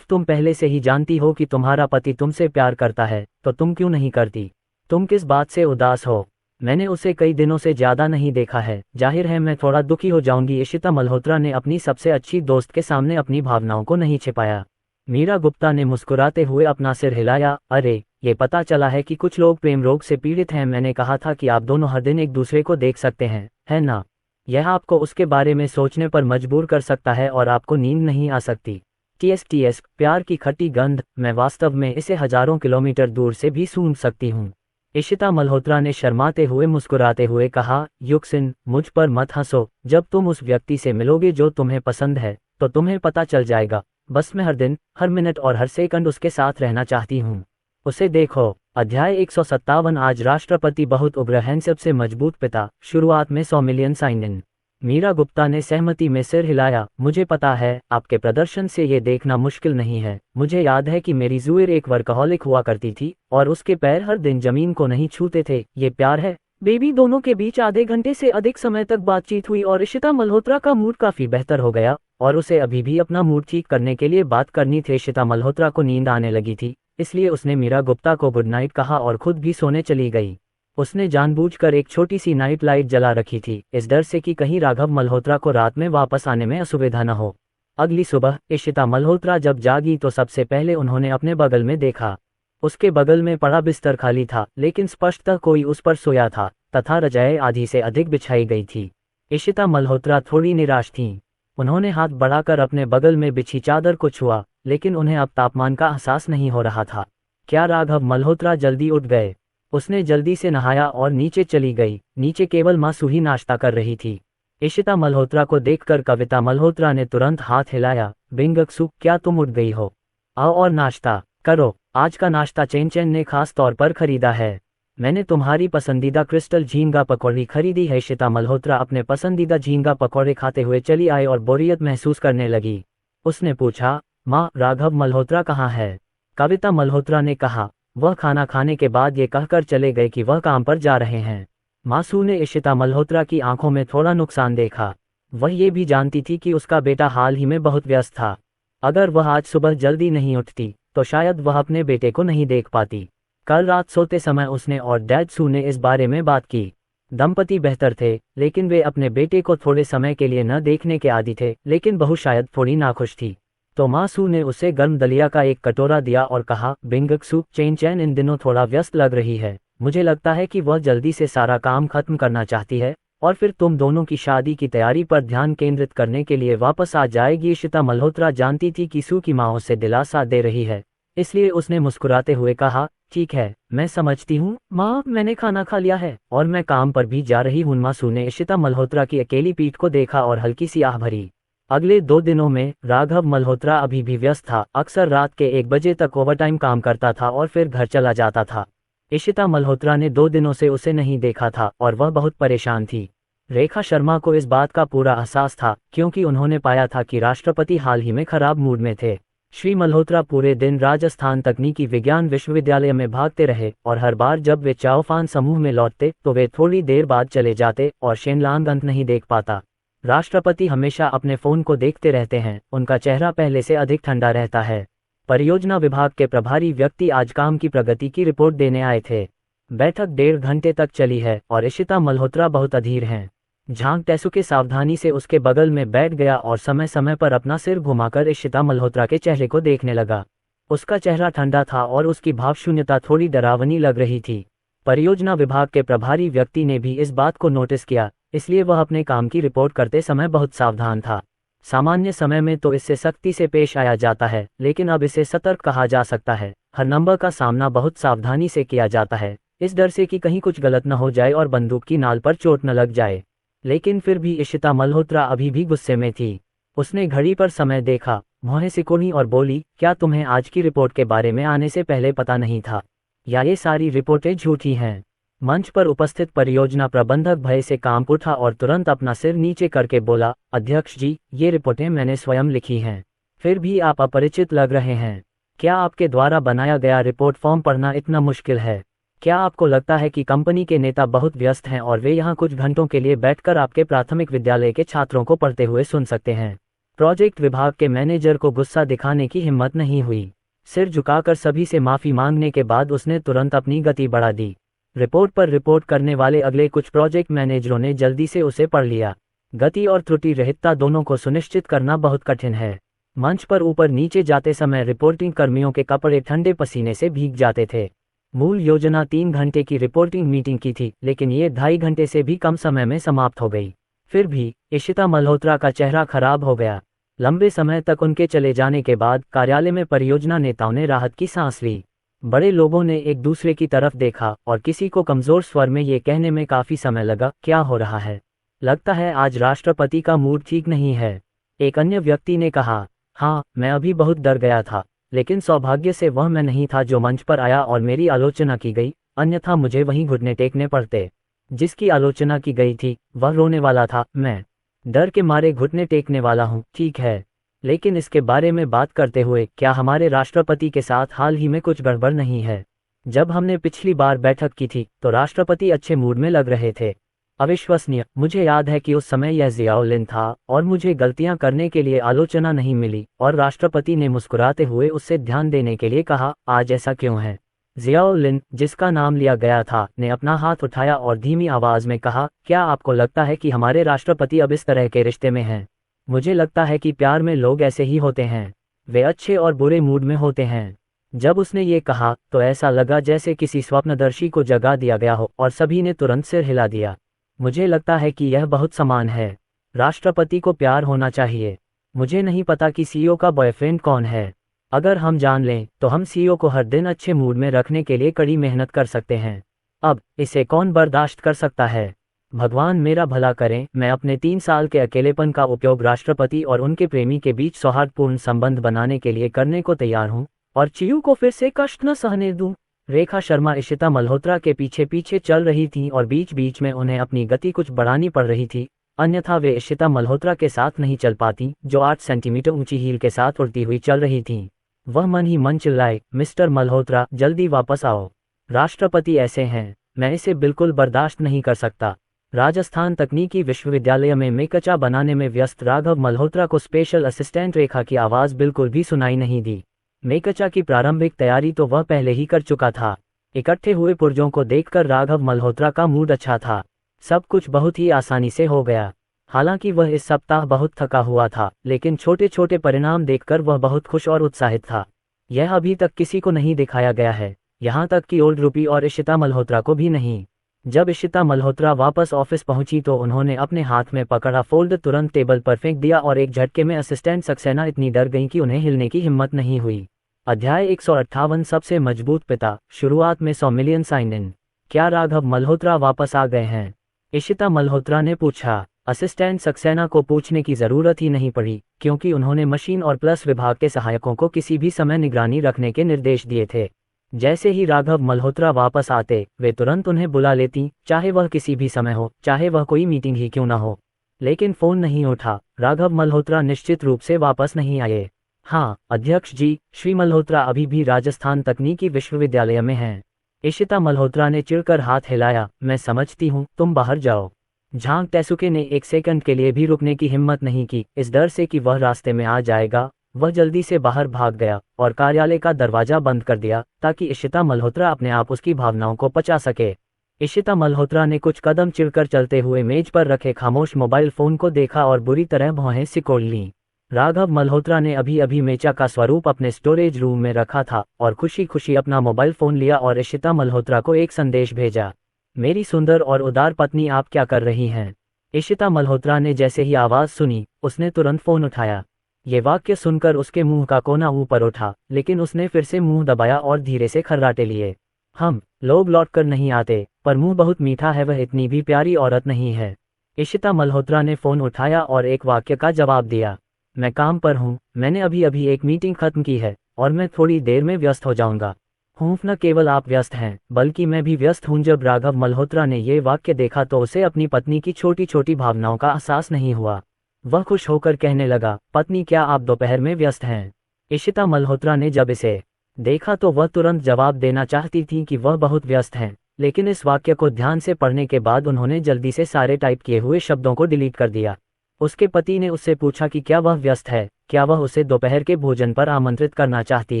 तुम पहले से ही जानती हो कि तुम्हारा पति तुमसे प्यार करता है, तो तुम क्यों नहीं करती? तुम किस बात से उदास हो? मैंने उसे कई दिनों से ज्यादा नहीं देखा है, जाहिर है मैं थोड़ा दुखी हो जाऊंगी। इशिता मल्होत्रा ने अपनी सबसे अच्छी दोस्त के सामने अपनी भावनाओं को नहीं छिपाया। मीरा गुप्ता ने मुस्कुराते हुए अपना सिर हिलाया, अरे, ये पता चला है कि कुछ लोग प्रेम रोग से पीड़ित हैं। मैंने कहा था कि आप दोनों हर दिन एक दूसरे को देख सकते हैं, है ना? यह आपको उसके बारे में सोचने पर मजबूर कर सकता है और आपको नींद नहीं आ सकती। टीएस प्यार की खट्टी गंध, मैं वास्तव में इसे हजारों किलोमीटर दूर से भी सूंघ सकती हूँ। इशिता मल्होत्रा ने शर्माते हुए मुस्कुराते हुए कहा, युक्सिन, मुझ पर मत हंसो। जब तुम उस व्यक्ति से मिलोगे जो तुम्हें पसंद है, तो तुम्हें पता चल जाएगा। बस मैं हर दिन, हर मिनट और हर सेकंड उसके साथ रहना चाहती हूँ। उसे देखो। अध्याय 157। आज राष्ट्रपति बहुत उग्र हैं, सबसे मजबूत पिता, शुरुआत में 100 million sign in. Meera Gupta ने सहमति में सिर हिलाया, मुझे पता है, आपके प्रदर्शन से ये देखना मुश्किल नहीं है। मुझे याद है कि मेरी जुएर एक वर्कहॉलिक हुआ करती थी और उसके पैर हर दिन जमीन को नहीं छूते थे। ये प्यार है बेबी। दोनों के बीच आधे घंटे से अधिक समय तक बातचीत हुई और इशिता मल्होत्रा का मूड काफी बेहतर हो गया और उसे अभी भी अपना मूड ठीक करने के लिए बात करनी थी। इशिता मल्होत्रा को नींद आने लगी थी, इसलिए उसने मीरा गुप्ता को गुड नाइट कहा और खुद भी सोने चली गई। उसने जानबूझकर एक छोटी सी नाइट लाइट जला रखी थी, इस डर से कि कहीं राघव मल्होत्रा को रात में वापस आने में असुविधा न हो। अगली सुबह इशिता मल्होत्रा जब जागी तो सबसे पहले उन्होंने अपने बगल में देखा। उसके बगल में पड़ा बिस्तर खाली था, लेकिन स्पष्टतः कोई उस पर सोया था तथा रजाई आधी से अधिक बिछाई गई थी। इशिता मल्होत्रा थोड़ी निराश थीं। उन्होंने हाथ बढ़ाकर अपने बगल में बिछी चादर को छुआ, लेकिन उन्हें अब तापमान का एहसास नहीं हो रहा था। क्या राघव मल्होत्रा जल्दी उठ गए? उसने जल्दी से नहाया और नीचे चली गई। नीचे केवल माँ सूही नाश्ता कर रही थी। इशिता मल्होत्रा को देखकर कविता मल्होत्रा ने तुरंत हाथ हिलाया, बिंगक्सु, क्या तुम उठ गई हो? आओ और नाश्ता करो। आज का नाश्ता चेन ने खास तौर पर खरीदा है। मैंने तुम्हारी पसंदीदा क्रिस्टल झींगा पकौड़ी खरीदी है। इशिता मल्होत्रा अपने पसंदीदा झींगा पकौड़े खाते हुए चली आई और बोरियत महसूस करने लगी। उसने पूछा, माँ, राघव मल्होत्रा कहाँ है? कविता मल्होत्रा ने कहा, वह खाना खाने के बाद ये कहकर चले गए कि वह काम पर जा रहे हैं। मासू ने इशिता मल्होत्रा की आंखों में थोड़ा नुकसान देखा। वह ये भी जानती थी कि उसका बेटा हाल ही में बहुत व्यस्त था। अगर वह आज सुबह जल्दी नहीं उठती तो शायद वह अपने बेटे को नहीं देख पाती। कल रात सोते समय उसने और डैड सू ने इस बारे में बात की। दंपति बेहतर थे, लेकिन वे अपने बेटे को थोड़े समय के लिए न देखने के आदी थे, लेकिन बहू शायद थोड़ी नाखुश थी। तो मासू ने उसे गर्म दलिया का एक कटोरा दिया और कहा, बिंगक्सू, चेन चैन इन दिनों थोड़ा व्यस्त लग रही है। मुझे लगता है कि वह जल्दी से सारा काम खत्म करना चाहती है और फिर तुम दोनों की शादी की तैयारी पर ध्यान केंद्रित करने के लिए वापस आ जाएगी। इशिता मल्होत्रा जानती थी कि सू की माँ उसे दिलासा दे रही है, इसलिए उसने मुस्कुराते हुए कहा, ठीक है, मैं समझती हूँ माँ, मैंने खाना खा लिया है और मैं काम पर भी जा रही हूँ। मासू ने इशिता मल्होत्रा की अकेली पीठ को देखा और हल्की सी आह भरी। अगले 2 दिनों में राघव मल्होत्रा अभी भी व्यस्त था। अक्सर रात के 1 बजे तक ओवरटाइम काम करता था और फिर घर चला जाता था। इशिता मल्होत्रा ने 2 दिनों से उसे नहीं देखा था और वह बहुत परेशान थी। रेखा शर्मा को इस बात का पूरा एहसास था, क्योंकि उन्होंने पाया था कि राष्ट्रपति हाल ही में खराब मूड में थे। श्री मल्होत्रा पूरे दिन राजस्थान तकनीकी विज्ञान विश्वविद्यालय में भागते रहे और हर बार जब वे चाओफान समूह में लौटते तो वे थोड़ी देर बाद चले जाते और शेनलांग अंत नहीं देख पाता। राष्ट्रपति हमेशा अपने फोन को देखते रहते हैं, उनका चेहरा पहले से अधिक ठंडा रहता है। परियोजना विभाग के प्रभारी व्यक्ति आज काम की प्रगति की रिपोर्ट देने आए थे। बैठक 1.5 घंटे तक चली है और इशिता मल्होत्रा बहुत अधीर हैं। झांग टेसुके सावधानी से उसके बगल में बैठ गया और समय समय पर अपना सिर घुमाकर इशिता मल्होत्रा के चेहरे को देखने लगा। उसका चेहरा ठंडा था और उसकी भावशून्यता थोड़ी डरावनी लग रही थी। परियोजना विभाग के प्रभारी व्यक्ति ने भी इस बात को नोटिस किया, इसलिए वह अपने काम की रिपोर्ट करते समय बहुत सावधान था। सामान्य समय में तो इससे सख्ती से पेश आया जाता है, लेकिन अब इसे सतर्क कहा जा सकता है। हर नंबर का सामना बहुत सावधानी से किया जाता है, इस डर से कि कहीं कुछ गलत न हो जाए और बंदूक की नाल पर चोट न लग जाए। लेकिन फिर भी इशिता मल्होत्रा अभी भी गुस्से में थी। उसने घड़ी पर समय देखा, मुंह सिकोड़ी और बोली, क्या तुम्हें आज की रिपोर्ट के बारे में आने से पहले पता नहीं था, या ये सारी रिपोर्टें झूठी हैं? मंच पर उपस्थित परियोजना प्रबंधक भय से कांप उठा और तुरंत अपना सिर नीचे करके बोला, अध्यक्ष जी, ये रिपोर्टें मैंने स्वयं लिखी हैं। फिर भी आप अपरिचित लग रहे हैं। क्या आपके द्वारा बनाया गया रिपोर्ट फॉर्म पढ़ना इतना मुश्किल है? क्या आपको लगता है कि कंपनी के नेता बहुत व्यस्त हैं और वे यहाँ कुछ घंटों के लिए बैठकर आपके प्राथमिक विद्यालय के छात्रों को पढ़ते हुए सुन सकते हैं? प्रोजेक्ट विभाग के मैनेजर को गुस्सा दिखाने की हिम्मत नहीं हुई। सिर झुकाकर सभी से माफी मांगने के बाद उसने तुरंत अपनी गति बढ़ा दी। रिपोर्ट पर रिपोर्ट करने वाले अगले कुछ प्रोजेक्ट मैनेजरों ने जल्दी से उसे पढ़ लिया। गति और त्रुटि रहितता दोनों को सुनिश्चित करना बहुत कठिन है। मंच पर ऊपर नीचे जाते समय रिपोर्टिंग कर्मियों के कपड़े ठंडे पसीने से भीग जाते थे। मूल योजना 3 घंटे की रिपोर्टिंग मीटिंग की थी, लेकिन ये 2.5 घंटे से भी कम समय में समाप्त हो गई। फिर भी इशिता मल्होत्रा का चेहरा खराब हो गया। लंबे समय तक उनके चले जाने के बाद कार्यालय में परियोजना नेताओं ने राहत की सांस ली। बड़े लोगों ने एक दूसरे की तरफ देखा और किसी को कमजोर स्वर में ये कहने में काफी समय लगा, क्या हो रहा है? लगता है आज राष्ट्रपति का मूड ठीक नहीं है। एक अन्य व्यक्ति ने कहा, हाँ, मैं अभी बहुत डर गया था, लेकिन सौभाग्य से वह मैं नहीं था जो मंच पर आया और मेरी आलोचना की गई, अन्यथा मुझे वहीं घुटने टेकने पड़ते। जिसकी आलोचना की गई थी वह रोने वाला था, मैं डर के मारे घुटने टेकने वाला हूँ। ठीक है, लेकिन इसके बारे में बात करते हुए क्या हमारे राष्ट्रपति के साथ हाल ही में कुछ गड़बड़ नहीं है? जब हमने पिछली बार बैठक की थी तो राष्ट्रपति अच्छे मूड में लग रहे थे। अविश्वसनीय, मुझे याद है कि उस समय यह जियाउल था और मुझे गलतियां करने के लिए आलोचना नहीं मिली और राष्ट्रपति ने मुस्कुराते हुए उससे ध्यान देने के लिए कहा, आज ऐसा क्यों है? जियाउल, जिसका नाम लिया गया था, ने अपना हाथ उठाया और धीमी आवाज में कहा, क्या आपको लगता है कि हमारे राष्ट्रपति अब इस तरह के रिश्ते में हैं? मुझे लगता है कि प्यार में लोग ऐसे ही होते हैं, वे अच्छे और बुरे मूड में होते हैं। जब उसने ये कहा तो ऐसा लगा जैसे किसी स्वप्नदर्शी को जगा दिया गया हो और सभी ने तुरंत सिर हिला दिया। मुझे लगता है कि यह बहुत समान है। राष्ट्रपति को प्यार होना चाहिए। मुझे नहीं पता कि सीईओ का बॉयफ्रेंड कौन है। अगर हम जान लें तो हम सीईओ को हर दिन अच्छे मूड में रखने के लिए कड़ी मेहनत कर सकते हैं। अब इसे कौन बर्दाश्त कर सकता है? भगवान मेरा भला करें। मैं अपने 3 साल के अकेलेपन का उपयोग राष्ट्रपति और उनके प्रेमी के बीच सौहार्दपूर्ण संबंध बनाने के लिए करने को तैयार हूं और चियू को फिर से कष्ट न सहने दूं। रेखा शर्मा इशिता मल्होत्रा के पीछे पीछे चल रही थीं और बीच बीच में उन्हें अपनी गति कुछ बढ़ानी पड़ रही थी, अन्यथा वे इशिता मल्होत्रा के साथ नहीं चल पाती, जो 8 सेंटीमीटर ऊंची हील के साथ उड़ती हुई चल रही थीं। वह मन ही मन चिल्लाए, मिस्टर मल्होत्रा, जल्दी वापस आओ। राष्ट्रपति ऐसे हैं, मैं इसे बिल्कुल बर्दाश्त नहीं कर सकता। राजस्थान तकनीकी विश्वविद्यालय में मेकचा बनाने में व्यस्त राघव मल्होत्रा को स्पेशल असिस्टेंट रेखा की आवाज़ बिल्कुल भी सुनाई नहीं दी। मेकचा की प्रारंभिक तैयारी तो वह पहले ही कर चुका था। इकट्ठे हुए पुर्जों को देखकर राघव मल्होत्रा का मूड अच्छा था। सब कुछ बहुत ही आसानी से हो गया। हालांकि वह इस सप्ताह बहुत थका हुआ था, लेकिन छोटे छोटे परिणाम देखकर वह बहुत खुश और उत्साहित था। यह अभी तक किसी को नहीं दिखाया गया है, यहाँ तक कि ओल्ड रूपी और इशिता मल्होत्रा को भी नहीं। जब इशिता मल्होत्रा वापस ऑफिस पहुंची तो उन्होंने अपने हाथ में पकड़ा फोल्ड तुरंत टेबल पर फेंक दिया और एक झटके में असिस्टेंट सक्सेना इतनी डर गईं कि उन्हें हिलने की हिम्मत नहीं हुई। अध्याय 158 सबसे मजबूत पिता। शुरुआत में 100 मिलियन साइन इन। क्या राघव मल्होत्रा वापस आ गए हैं? इशिता मल्होत्रा ने पूछा। असिस्टेंट सक्सेना को पूछने की जरूरत ही नहीं पड़ी, क्योंकि उन्होंने मशीन और प्लस विभाग के सहायकों को किसी भी समय निगरानी रखने के निर्देश दिए थे। जैसे ही राघव मल्होत्रा वापस आते वे तुरंत उन्हें बुला लेती, चाहे वह किसी भी समय हो, चाहे वह कोई मीटिंग ही क्यों न हो। लेकिन फोन नहीं उठा। राघव मल्होत्रा निश्चित रूप से वापस नहीं आए। हाँ अध्यक्ष जी, श्री मल्होत्रा अभी भी राजस्थान तकनीकी विश्वविद्यालय में हैं। इशिता मल्होत्रा ने चिढ़कर हाथ हिलाया। मैं समझती हूँ, तुम बाहर जाओ। झांग तेसुके ने एक सेकंड के लिए भी रुकने की हिम्मत नहीं की। इस डर से कि वह रास्ते में आ जाएगा, वह जल्दी से बाहर भाग गया और कार्यालय का दरवाजा बंद कर दिया, ताकि इशिता मल्होत्रा अपने आप उसकी भावनाओं को पचा सके। इशिता मल्होत्रा ने कुछ कदम चिढ़कर चलते हुए मेज पर रखे खामोश मोबाइल फोन को देखा और बुरी तरह भौहें सिकोड़ लीं। राघव मल्होत्रा ने अभी अभी मेचा का स्वरूप अपने स्टोरेज रूम में रखा था और खुशी खुशी अपना मोबाइल फोन लिया और इशिता मल्होत्रा को एक संदेश भेजा। मेरी सुंदर और उदार पत्नी, आप क्या कर रही हैं? इशिता मल्होत्रा ने जैसे ही आवाज सुनी, उसने तुरंत फोन उठाया। ये वाक्य सुनकर उसके मुंह का कोना ऊपर उठा, लेकिन उसने फिर से मुंह दबाया और धीरे से खर्राटे लिए। हम लोग लौटकर नहीं आते, पर मुंह बहुत मीठा है, वह इतनी भी प्यारी औरत नहीं है। इशिता मल्होत्रा ने फोन उठाया और एक वाक्य का जवाब दिया। मैं काम पर हूँ, मैंने अभी अभी एक मीटिंग खत्म की है और मैं थोड़ी देर में व्यस्त हो जाऊंगा। हूँ, न केवल आप व्यस्त हैं, बल्कि मैं भी व्यस्त हूँ। जब राघव मल्होत्रा ने ये वाक्य देखा तो उसे अपनी पत्नी की छोटी छोटी भावनाओं का एहसास नहीं हुआ। वह खुश होकर कहने लगा, पत्नी, क्या आप दोपहर में व्यस्त हैं? इशिता मल्होत्रा ने जब इसे देखा तो वह तुरंत जवाब देना चाहती थी कि वह बहुत व्यस्त हैं, लेकिन इस वाक्य को ध्यान से पढ़ने के बाद उन्होंने जल्दी से सारे टाइप किए हुए शब्दों को डिलीट कर दिया। उसके पति ने उससे पूछा कि क्या वह व्यस्त है, क्या वह उसे दोपहर के भोजन पर आमंत्रित करना चाहती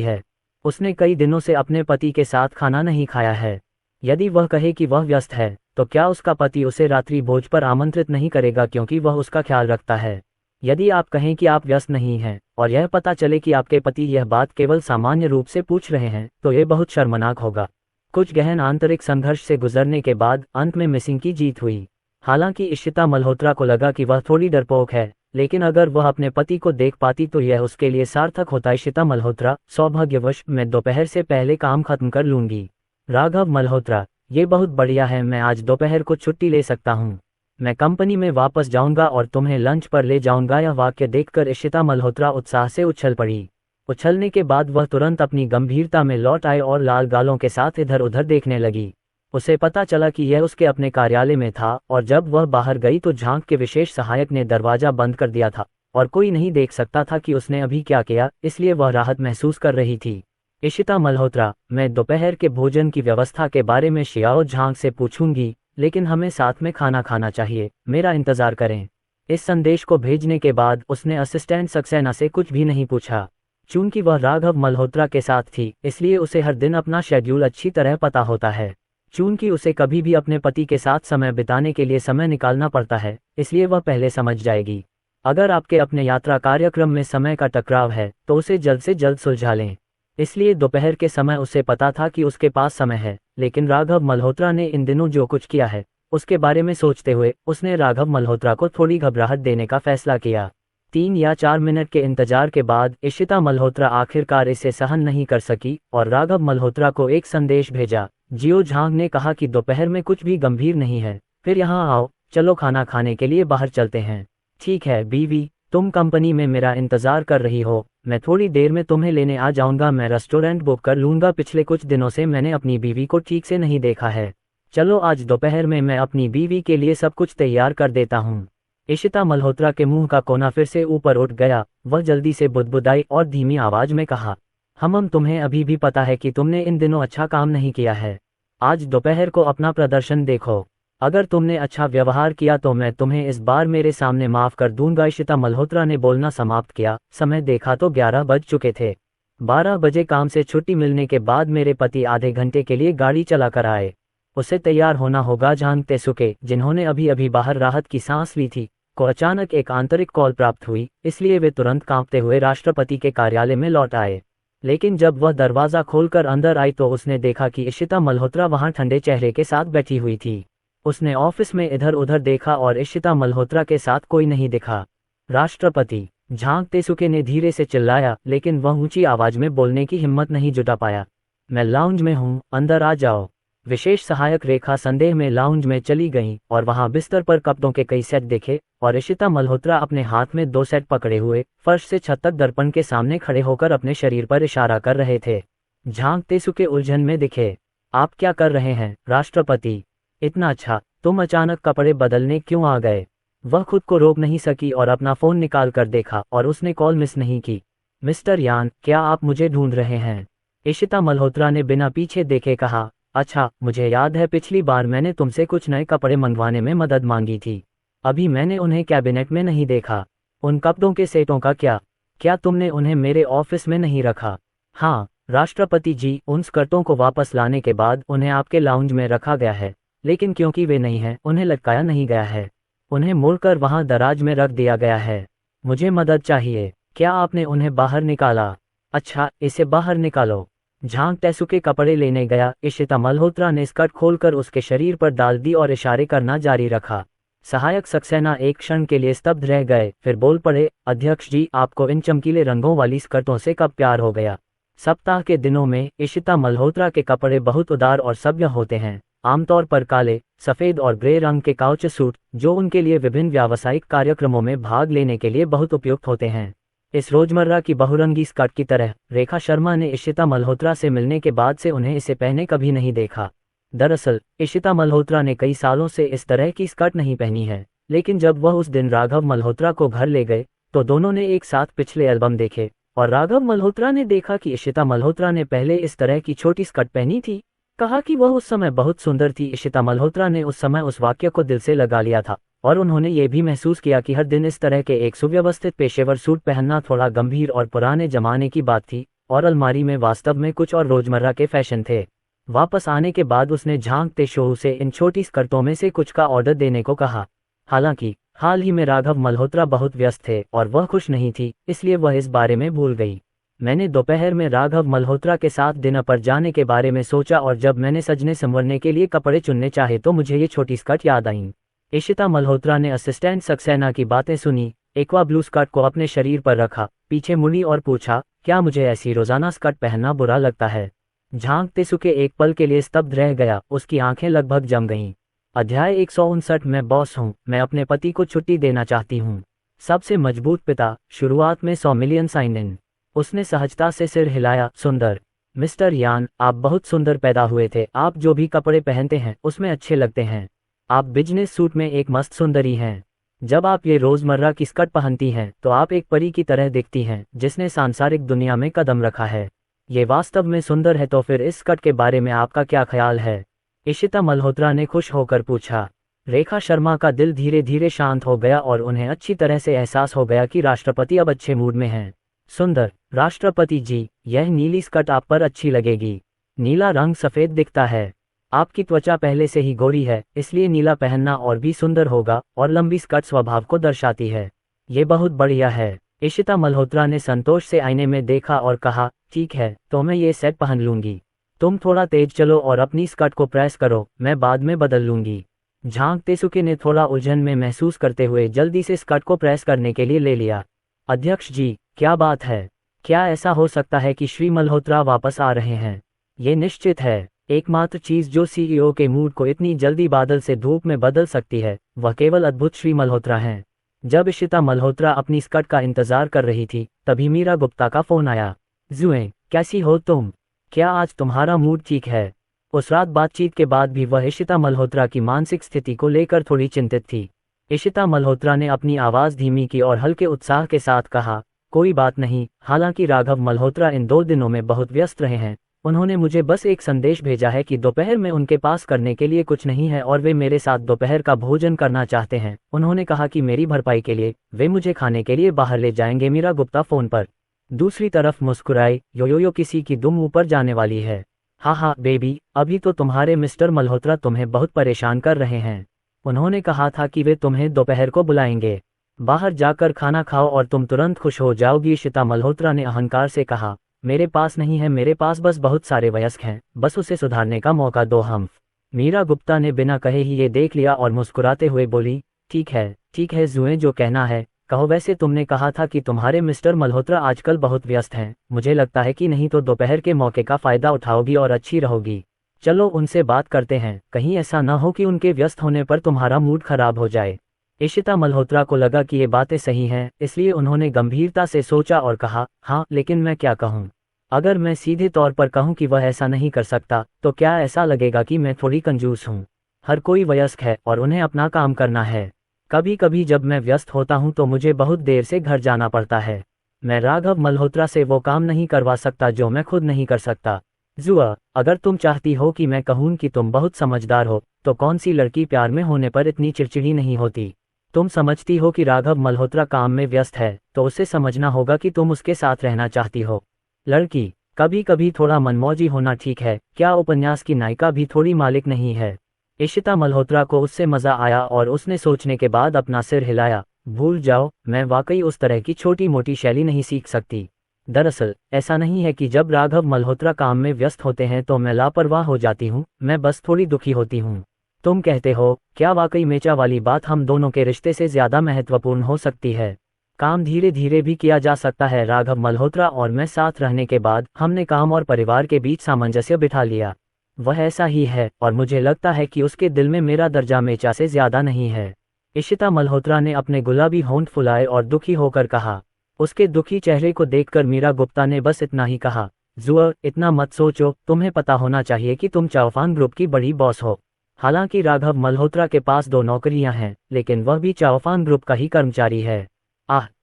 है। उसने कई दिनों से अपने पति के साथ खाना नहीं खाया है। यदि वह कहे कि वह व्यस्त है, तो क्या उसका पति उसे रात्रि भोज पर आमंत्रित नहीं करेगा, क्योंकि वह उसका ख्याल रखता है। यदि आप कहें कि आप व्यस्त नहीं हैं और यह पता चले कि आपके पति यह बात केवल सामान्य रूप से पूछ रहे हैं, तो यह बहुत शर्मनाक होगा। कुछ गहन आंतरिक संघर्ष से गुजरने के बाद अंत में मिसिंग की जीत हुई। हालांकि इशिता मल्होत्रा को लगा कि वह थोड़ी डरपोक है, लेकिन अगर वह अपने पति को देख पाती तो यह उसके लिए सार्थक होता। इशिता मल्होत्रा, सौभाग्यवश मैं दोपहर से पहले काम खत्म कर लूंगी। राघव मल्होत्रा, ये बहुत बढ़िया है, मैं आज दोपहर को छुट्टी ले सकता हूँ। मैं कंपनी में वापस जाऊंगा और तुम्हें लंच पर ले जाऊंगा। यह वाक्य देखकर इशिता मल्होत्रा उत्साह से उछल पड़ी। उछलने के बाद वह तुरंत अपनी गंभीरता में लौट आए और लाल गालों के साथ इधर उधर देखने लगी। उसे पता चला कि यह उसके अपने कार्यालय में था और जब वह बाहर गई तो झांक के विशेष सहायक ने दरवाजा बंद कर दिया था और कोई नहीं देख सकता था कि उसने अभी क्या किया, इसलिए वह राहत महसूस कर रही थी। इशिता मल्होत्रा, मैं दोपहर के भोजन की व्यवस्था के बारे में शियाओ झांक से पूछूंगी, लेकिन हमें साथ में खाना खाना चाहिए, मेरा इंतजार करें। इस संदेश को भेजने के बाद उसने असिस्टेंट सक्सेना से कुछ भी नहीं पूछा। चूंकि वह राघव मल्होत्रा के साथ थी, इसलिए उसे हर दिन अपना शेड्यूल अच्छी तरह पता होता है। चूंकि उसे कभी भी अपने पति के साथ समय बिताने के लिए समय निकालना पड़ता है, इसलिए वह पहले समझ जाएगी। अगर आपके अपने यात्रा कार्यक्रम में समय का टकराव है तो उसे जल्द से जल्द सुलझा लें। इसलिए दोपहर के समय उसे पता था कि उसके पास समय है, लेकिन राघव मल्होत्रा ने इन दिनों जो कुछ किया है उसके बारे में सोचते हुए उसने राघव मल्होत्रा को थोड़ी घबराहट देने का फैसला किया। 3 या 4 मिनट के इंतजार के बाद इशिता मल्होत्रा आखिरकार इसे सहन नहीं कर सकी और राघव मल्होत्रा को एक संदेश भेजा। जियो झांग ने कहा कि दोपहर में कुछ भी गंभीर नहीं है, फिर यहाँ आओ, चलो खाना खाने के लिए बाहर चलते हैं। ठीक है बीवी, तुम कंपनी में मेरा इंतजार कर रही हो, मैं थोड़ी देर में तुम्हें लेने आ जाऊंगा। मैं रेस्टोरेंट बुक कर लूंगा, पिछले कुछ दिनों से मैंने अपनी बीवी को ठीक से नहीं देखा है। चलो आज दोपहर में मैं अपनी बीवी के लिए सब कुछ तैयार कर देता हूँ। इशिता मल्होत्रा के मुंह का कोना फिर से ऊपर उठ गया। वह जल्दी से बुदबुदाई और धीमी आवाज में कहा, हम तुम्हें अभी भी पता है कि तुमने इन दिनों अच्छा काम नहीं किया है। आज दोपहर को अपना प्रदर्शन देखो, अगर तुमने अच्छा व्यवहार किया तो मैं तुम्हें इस बार मेरे सामने माफ कर दूंगा। इशिता मल्होत्रा ने बोलना समाप्त किया। समय देखा तो 11 बज चुके थे। 12 बजे काम से छुट्टी मिलने के बाद मेरे पति आधे घंटे के लिए गाड़ी चला कर आए। उसे तैयार होना होगा। झांग तेसुके, जिन्होंने अभी अभी बाहर राहत की सांस ली थी, को अचानक एक आंतरिक कॉल प्राप्त हुई, इसलिए वे तुरंत कांपते हुए राष्ट्रपति के कार्यालय में लौट आए। लेकिन जब वह दरवाज़ा खोलकर अंदर आई तो उसने देखा कि इशिता मल्होत्रा वहां ठंडे चेहरे के साथ बैठी हुई थी। उसने ऑफिस में इधर उधर देखा और इशिता मल्होत्रा के साथ कोई नहीं दिखा। राष्ट्रपति झांग तेसुके ने धीरे से चिल्लाया, लेकिन वह ऊंची आवाज में बोलने की हिम्मत नहीं जुटा पाया। मैं लाउंज में हूं, अंदर आ जाओ। विशेष सहायक रेखा संदेह में लाउंज में चली गई और वहां बिस्तर पर कपड़ों के कई सेट देखे और इशिता मल्होत्रा अपने हाथ में 2 सेट पकड़े हुए फर्श से छत तक दर्पण के सामने खड़े होकर अपने शरीर पर इशारा कर रहे थे। झांग तेसुके उलझन में दिखे। आप क्या कर रहे हैं राष्ट्रपति? इतना अच्छा, तुम अचानक कपड़े बदलने क्यों आ गए? वह खुद को रोक नहीं सकी और अपना फोन निकाल कर देखा और उसने कॉल मिस नहीं की। मिस्टर यान, क्या आप मुझे ढूंढ रहे हैं? इशिता मल्होत्रा ने बिना पीछे देखे कहा। अच्छा, मुझे याद है पिछली बार मैंने तुमसे कुछ नए कपड़े मंगवाने में मदद मांगी थी। अभी मैंने उन्हें कैबिनेट में नहीं देखा। उन कपड़ों के सेटों का क्या तुमने उन्हें मेरे ऑफिस में नहीं रखा? हाँ राष्ट्रपति जी, उन स्कर्टों को वापस लाने के बाद उन्हें आपके लाउंज में रखा गया है, लेकिन क्योंकि वे नहीं हैं उन्हें लटकाया नहीं गया है। उन्हें मोड़कर वहां दराज में रख दिया गया है। मुझे मदद चाहिए। क्या आपने उन्हें बाहर निकाला? अच्छा, इसे बाहर निकालो। झांग तेसुके कपड़े लेने गया। इशिता मल्होत्रा ने स्कर्ट खोलकर उसके शरीर पर डाल दी और इशारे करना जारी रखा। सहायक सक्सेना एक क्षण के लिए स्तब्ध रह गए, फिर बोल पड़े, अध्यक्ष जी, आपको इन चमकीले रंगों वाली स्कर्टों से कब प्यार हो गया? सप्ताह के दिनों में इशिता मल्होत्रा के कपड़े बहुत उदार और सभ्य होते हैं, आमतौर पर काले, सफ़ेद और ग्रे रंग के काउच सूट, जो उनके लिए विभिन्न व्यावसायिक कार्यक्रमों में भाग लेने के लिए बहुत उपयुक्त होते हैं। इस रोजमर्रा की बहुरंगी स्कर्ट की तरह रेखा शर्मा ने इशिता मल्होत्रा से मिलने के बाद से उन्हें इसे पहने कभी नहीं देखा। दरअसल इशिता मल्होत्रा ने कई सालों से इस तरह की स्कर्ट नहीं पहनी है, लेकिन जब वह उस दिन राघव मल्होत्रा को घर ले गए तो दोनों ने एक साथ पिछले एल्बम देखे और राघव मल्होत्रा ने देखा कि इशिता मल्होत्रा ने पहले इस तरह की छोटी स्कर्ट पहनी थी। कहा कि वह उस समय बहुत सुंदर थी। इशिता मल्होत्रा ने उस समय उस वाक्य को दिल से लगा लिया था और उन्होंने ये भी महसूस किया कि हर दिन इस तरह के एक सुव्यवस्थित पेशेवर सूट पहनना थोड़ा गंभीर और पुराने जमाने की बात थी, और अलमारी में वास्तव में कुछ और रोजमर्रा के फैशन थे। वापस आने के बाद उसने झांग तेशोहू से इन छोटी स्कर्टों में से कुछ का ऑर्डर देने को कहा। हालांकि हाल ही में राघव मल्होत्रा बहुत व्यस्त थे और वह खुश नहीं थी, इसलिए वह इस बारे में भूल गई। मैंने दोपहर में राघव मल्होत्रा के साथ डिनर पर जाने के बारे में सोचा और जब मैंने सजने संवरने के लिए कपड़े चुनने चाहे तो मुझे ये छोटी स्कर्ट याद आईं। इशिता मल्होत्रा ने असिस्टेंट सक्सेना की बातें सुनी, एक्वा ब्लू स्कर्ट को अपने शरीर पर रखा, पीछे मुड़ी और पूछा, क्या मुझे ऐसी रोजाना स्कर्ट पहनना बुरा लगता है? झांग तेसुके एक पल के लिए स्तब्ध रह गया, उसकी आंखें लगभग जम गईं। अध्याय 159। मैं बॉस हूँ, मैं अपने पति को छुट्टी देना चाहती हूँ। सबसे मजबूत पिता, शुरुआत में 100 मिलियन साइन इन। उसने सहजता से सिर हिलाया। सुंदर मिस्टर यान, आप बहुत सुंदर पैदा हुए थे। आप जो भी कपड़े पहनते हैं उसमें अच्छे लगते हैं। आप बिजनेस सूट में एक मस्त सुंदरी हैं। जब आप ये रोजमर्रा की स्कर्ट पहनती हैं तो आप एक परी की तरह दिखती हैं जिसने सांसारिक दुनिया में कदम रखा है। ये वास्तव में सुंदर है। तो फिर इस स्कर्ट के बारे में आपका क्या ख्याल है? इशिता मल्होत्रा ने खुश होकर पूछा। रेखा शर्मा का दिल धीरे धीरे शांत हो गया और उन्हें अच्छी तरह से एहसास हो गया कि राष्ट्रपति अब अच्छे मूड में हैं। सुंदर राष्ट्रपति जी, यह नीली स्कर्ट आप पर अच्छी लगेगी। नीला रंग सफ़ेद दिखता है। आपकी त्वचा पहले से ही गोरी है, इसलिए नीला पहनना और भी सुंदर होगा, और लंबी स्कर्ट स्वभाव को दर्शाती है। ये बहुत बढ़िया है। इशिता मल्होत्रा ने संतोष से आईने में देखा और कहा, ठीक है, तो मैं ये सेट पहन लूंगी। तुम थोड़ा तेज चलो और अपनी स्कर्ट को प्रेस करो, मैं बाद में बदल लूंगी। झांग तेसुके ने थोड़ा उलझन में महसूस करते हुए जल्दी से स्कर्ट को प्रेस करने के लिए ले लिया। अध्यक्ष जी, क्या बात है? क्या ऐसा हो सकता है कि श्री मल्होत्रा वापस आ रहे हैं? ये निश्चित है। एकमात्र चीज जो सीईओ के मूड को इतनी जल्दी बादल से धूप में बदल सकती है, वह केवल अद्भुत श्री मल्होत्रा हैं। जब इशिता मल्होत्रा अपनी स्कर्ट का इंतजार कर रही थी, तभी मीरा गुप्ता का फोन आया। जुए, कैसी हो तुम? क्या आज तुम्हारा मूड ठीक है? उस रात बातचीत के बाद भी वह इशिता मल्होत्रा की मानसिक स्थिति को लेकर थोड़ी चिंतित थी। इशिता मल्होत्रा ने अपनी आवाज धीमी की और हल्के उत्साह के साथ कहा, कोई बात नहीं। हालांकि राघव मल्होत्रा इन 2 दिनों में बहुत व्यस्त रहे हैं। उन्होंने मुझे बस एक संदेश भेजा है कि दोपहर में उनके पास करने के लिए कुछ नहीं है और वे मेरे साथ दोपहर का भोजन करना चाहते हैं। उन्होंने कहा कि मेरी भरपाई के लिए वे मुझे खाने के लिए बाहर ले जाएंगे। मीरा गुप्ता फोन पर दूसरी तरफ मुस्कुराई। यो किसी की दुम ऊपर जाने वाली है। हाँ बेबी, अभी तो तुम्हारे मिस्टर मल्होत्रा तुम्हें बहुत परेशान कर रहे हैं। उन्होंने कहा था कि वे तुम्हें दोपहर को बुलाएंगे। बाहर जाकर खाना खाओ और तुम तुरंत खुश हो जाओगी। इशिता मल्होत्रा ने अहंकार से कहा, मेरे पास नहीं है, मेरे पास बस बहुत सारे वयस्क हैं, बस उसे सुधारने का मौका दो। हम मीरा गुप्ता ने बिना कहे ही ये देख लिया और मुस्कुराते हुए बोली, ठीक है जुए, जो कहना है कहो। वैसे तुमने कहा था कि तुम्हारे मिस्टर मल्होत्रा आजकल बहुत व्यस्त हैं, मुझे लगता है कि नहीं तो दोपहर के मौके का फायदा उठाओगी और अच्छी रहोगी। चलो उनसे बात करते हैं, कहीं ऐसा न हो कि उनके व्यस्त होने पर तुम्हारा मूड खराब हो जाए। इशिता मल्होत्रा को लगा कि ये बातें सही हैं, इसलिए उन्होंने गंभीरता से सोचा और कहा, हाँ, लेकिन मैं क्या कहूँ? अगर मैं सीधे तौर पर कहूँ कि वह ऐसा नहीं कर सकता तो क्या ऐसा लगेगा कि मैं थोड़ी कंजूस हूँ? हर कोई वयस्क है और उन्हें अपना काम करना है। कभी कभी जब मैं व्यस्त होता हूँ तो मुझे बहुत देर से घर जाना पड़ता है। मैं राघव मल्होत्रा से वो काम नहीं करवा सकता जो मैं खुद नहीं कर सकता। जुआ, अगर तुम चाहती हो कि मैं कहूँ कि तुम बहुत समझदार हो, तो कौन सी लड़की प्यार में होने पर इतनी चिड़चिड़ी नहीं होती? तुम समझती हो कि राघव मल्होत्रा काम में व्यस्त है, तो उसे समझना होगा कि तुम उसके साथ रहना चाहती हो। लड़की, कभी कभी थोड़ा मनमौजी होना ठीक है, क्या उपन्यास की नायिका भी थोड़ी मालिक नहीं है? इशिता मल्होत्रा को उससे मजा आया और उसने सोचने के बाद अपना सिर हिलाया। भूल जाओ, मैं वाकई उस तरह की छोटी मोटी शैली नहीं सीख सकती। दरअसल ऐसा नहीं है कि जब राघव मल्होत्रा काम में व्यस्त होते हैं तो मैं लापरवाह हो जाती हूँ, मैं बस थोड़ी दुखी होती हूँ। तुम कहते हो, क्या वाकई मेचा वाली बात हम दोनों के रिश्ते से ज्यादा महत्वपूर्ण हो सकती है? काम धीरे धीरे भी किया जा सकता है। राघव मल्होत्रा और मैं साथ रहने के बाद हमने काम और परिवार के बीच सामंजस्य बिठा लिया। वह ऐसा ही है और मुझे लगता है कि उसके दिल में मेरा दर्जा मेचा से ज्यादा नहीं है। इशिता मल्होत्रा ने अपने गुलाबी होंठ फुलाए और दुखी होकर कहा। उसके दुखी चेहरे को देखकर मीरा गुप्ता ने बस इतना ही कहा, जुआ, इतना मत सोचो, तुम्हें पता होना चाहिए कि तुम चाओफान ग्रुप की बड़ी बॉस हो। हालांकि राघव मल्होत्रा के पास 2 नौकरियां हैं, लेकिन वह भी चाओफान ग्रुप का ही कर्मचारी है।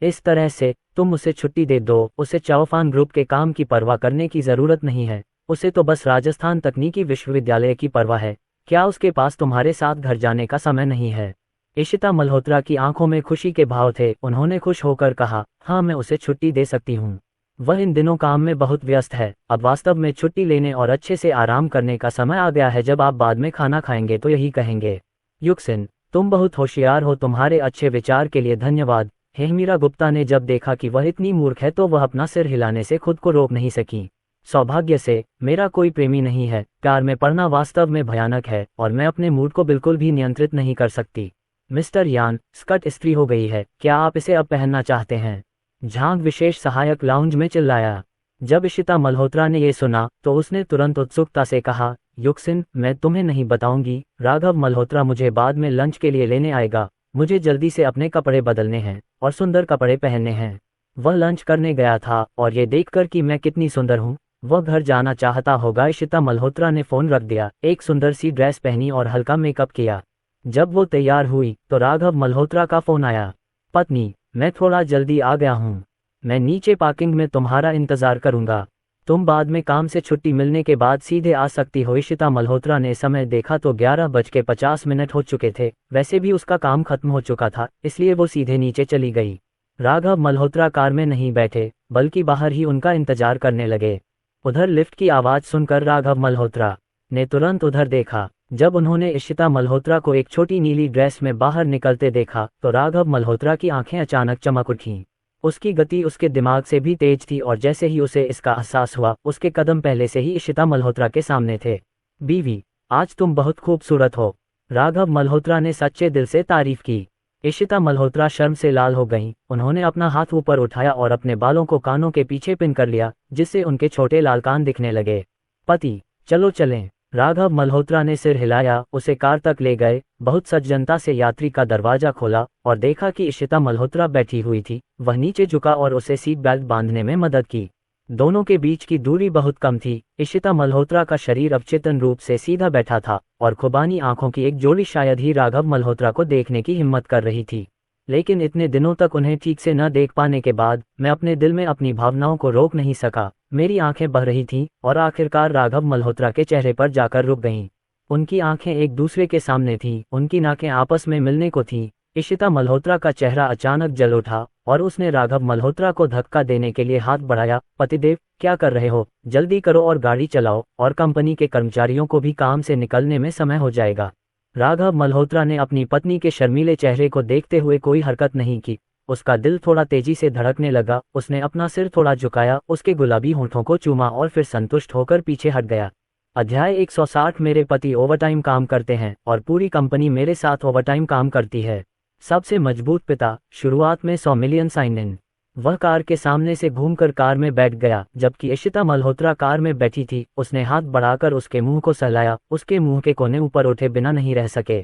इस तरह से तुम उसे छुट्टी दे दो, उसे चाओफान ग्रुप के काम की परवाह करने की जरूरत नहीं है। उसे तो बस राजस्थान तकनीकी विश्वविद्यालय की परवाह है। क्या उसके पास तुम्हारे साथ घर जाने का समय नहीं है? इशिता मल्होत्रा की आंखों में खुशी के भाव थे। उन्होंने खुश होकर कहा, हाँ, मैं उसे छुट्टी दे सकती हूँ। वह इन दिनों काम में बहुत व्यस्त है। अब वास्तव में छुट्टी लेने और अच्छे से आराम करने का समय आ गया है। जब आप बाद में खाना खाएंगे तो यही कहेंगे, युक्सिन, तुम बहुत होशियार हो, तुम्हारे अच्छे विचार के लिए धन्यवाद। मीरा गुप्ता ने जब देखा कि वह इतनी मूर्ख है तो वह अपना सिर हिलाने से खुद को रोक नहीं सकी। सौभाग्य से मेरा कोई प्रेमी नहीं है। प्यार में पड़ना वास्तव में भयानक है और मैं अपने मूड को बिल्कुल भी नियंत्रित नहीं कर सकती। मिस्टर यान, स्कर्ट इस्त्री हो गई है, क्या आप इसे अब पहनना चाहते हैं? झांग विशेष सहायक लाउंज में चिल्लाया। जब इशिता मल्होत्रा ने ये सुना तो उसने तुरंत उत्सुकता से कहा, युक्सिन, मैं तुम्हें नहीं बताऊंगी। राघव मल्होत्रा मुझे बाद में लंच के लिए लेने आएगा। मुझे जल्दी से अपने कपड़े बदलने हैं और सुंदर कपड़े पहनने हैं। वह लंच करने गया था और ये देखकर कि मैं कितनी सुंदर हूँ, वह घर जाना चाहता होगा। इशिता मल्होत्रा ने फोन रख दिया, एक सुंदर सी ड्रेस पहनी और हल्का मेकअप किया। जब वो तैयार हुई तो राघव मल्होत्रा का फोन आया। पत्नी, मैं थोड़ा जल्दी आ गया हूँ, मैं नीचे पार्किंग में तुम्हारा इंतजार करूंगा। तुम बाद में काम से छुट्टी मिलने के बाद सीधे आ सकती हो। इशिता मल्होत्रा ने समय देखा तो 11:50 हो चुके थे। वैसे भी उसका काम खत्म हो चुका था, इसलिए वो सीधे नीचे चली गई। राघव मल्होत्रा कार में नहीं बैठे बल्कि बाहर ही उनका इंतजार करने लगे। उधर लिफ्ट की आवाज सुनकर राघव मल्होत्रा ने तुरंत उधर देखा। जब उन्होंने इशिता मल्होत्रा को एक छोटी नीली ड्रेस में बाहर निकलते देखा तो राघव मल्होत्रा की आंखें अचानक चमक उठीं। उसकी गति उसके दिमाग से भी तेज थी और जैसे ही उसे इसका एहसास हुआ, उसके कदम पहले से ही इशिता मल्होत्रा के सामने थे। बीवी, आज तुम बहुत खूबसूरत हो, राघव मल्होत्रा ने सच्चे दिल से तारीफ की। इशिता मल्होत्रा शर्म से लाल हो गईं। उन्होंने अपना हाथ ऊपर उठाया और अपने बालों को कानों के पीछे पिन कर लिया, जिससे उनके छोटे लाल कान दिखने लगे। पति, चलो चलें। राघव मल्होत्रा ने सिर हिलाया, उसे कार तक ले गए। बहुत सज्जनता से यात्री का दरवाजा खोला और देखा कि इशिता मल्होत्रा बैठी हुई थी। वह नीचे झुका और उसे सीट बेल्ट बांधने में मदद की। दोनों के बीच की दूरी बहुत कम थी। इशिता मल्होत्रा का शरीर अवचेतन रूप से सीधा बैठा था और खुबानी आंखों की एक जोड़ी शायद ही राघव मल्होत्रा को देखने की हिम्मत कर रही थी। लेकिन इतने दिनों तक उन्हें ठीक से न देख पाने के बाद मैं अपने दिल में अपनी भावनाओं को रोक नहीं सका। मेरी आंखें बह रही थीं और आखिरकार राघव मल्होत्रा के चेहरे पर जाकर रुक गईं। उनकी आंखें एक दूसरे के सामने थीं, उनकी नाकें आपस में मिलने को थीं। इशिता मल्होत्रा का चेहरा अचानक जल उठा और उसने राघव मल्होत्रा को धक्का देने के लिए हाथ बढ़ाया। पतिदेव, क्या कर रहे हो? जल्दी करो और गाड़ी चलाओ, और कंपनी के कर्मचारियों को भी काम से निकलने में समय हो जाएगा। राघव मल्होत्रा ने अपनी पत्नी के शर्मीले चेहरे को देखते हुए कोई हरकत नहीं की। उसका दिल थोड़ा तेजी से धड़कने लगा। उसने अपना सिर थोड़ा झुकाया, उसके गुलाबी होंठों को चूमा और फिर संतुष्ट होकर पीछे हट गया। अध्याय 160। मेरे पति ओवरटाइम काम करते हैं और पूरी कंपनी मेरे साथ ओवरटाइम काम करती है। सबसे मजबूत पिता। शुरुआत में 100 मिलियन साइन इन। वह कार के सामने से घूमकर कार में बैठ गया, जबकि इशिता मल्होत्रा कार में बैठी थी। उसने हाथ बढ़ाकर उसके मुंह को सहलाया। उसके मुंह के कोने ऊपर उठे बिना नहीं रह सके।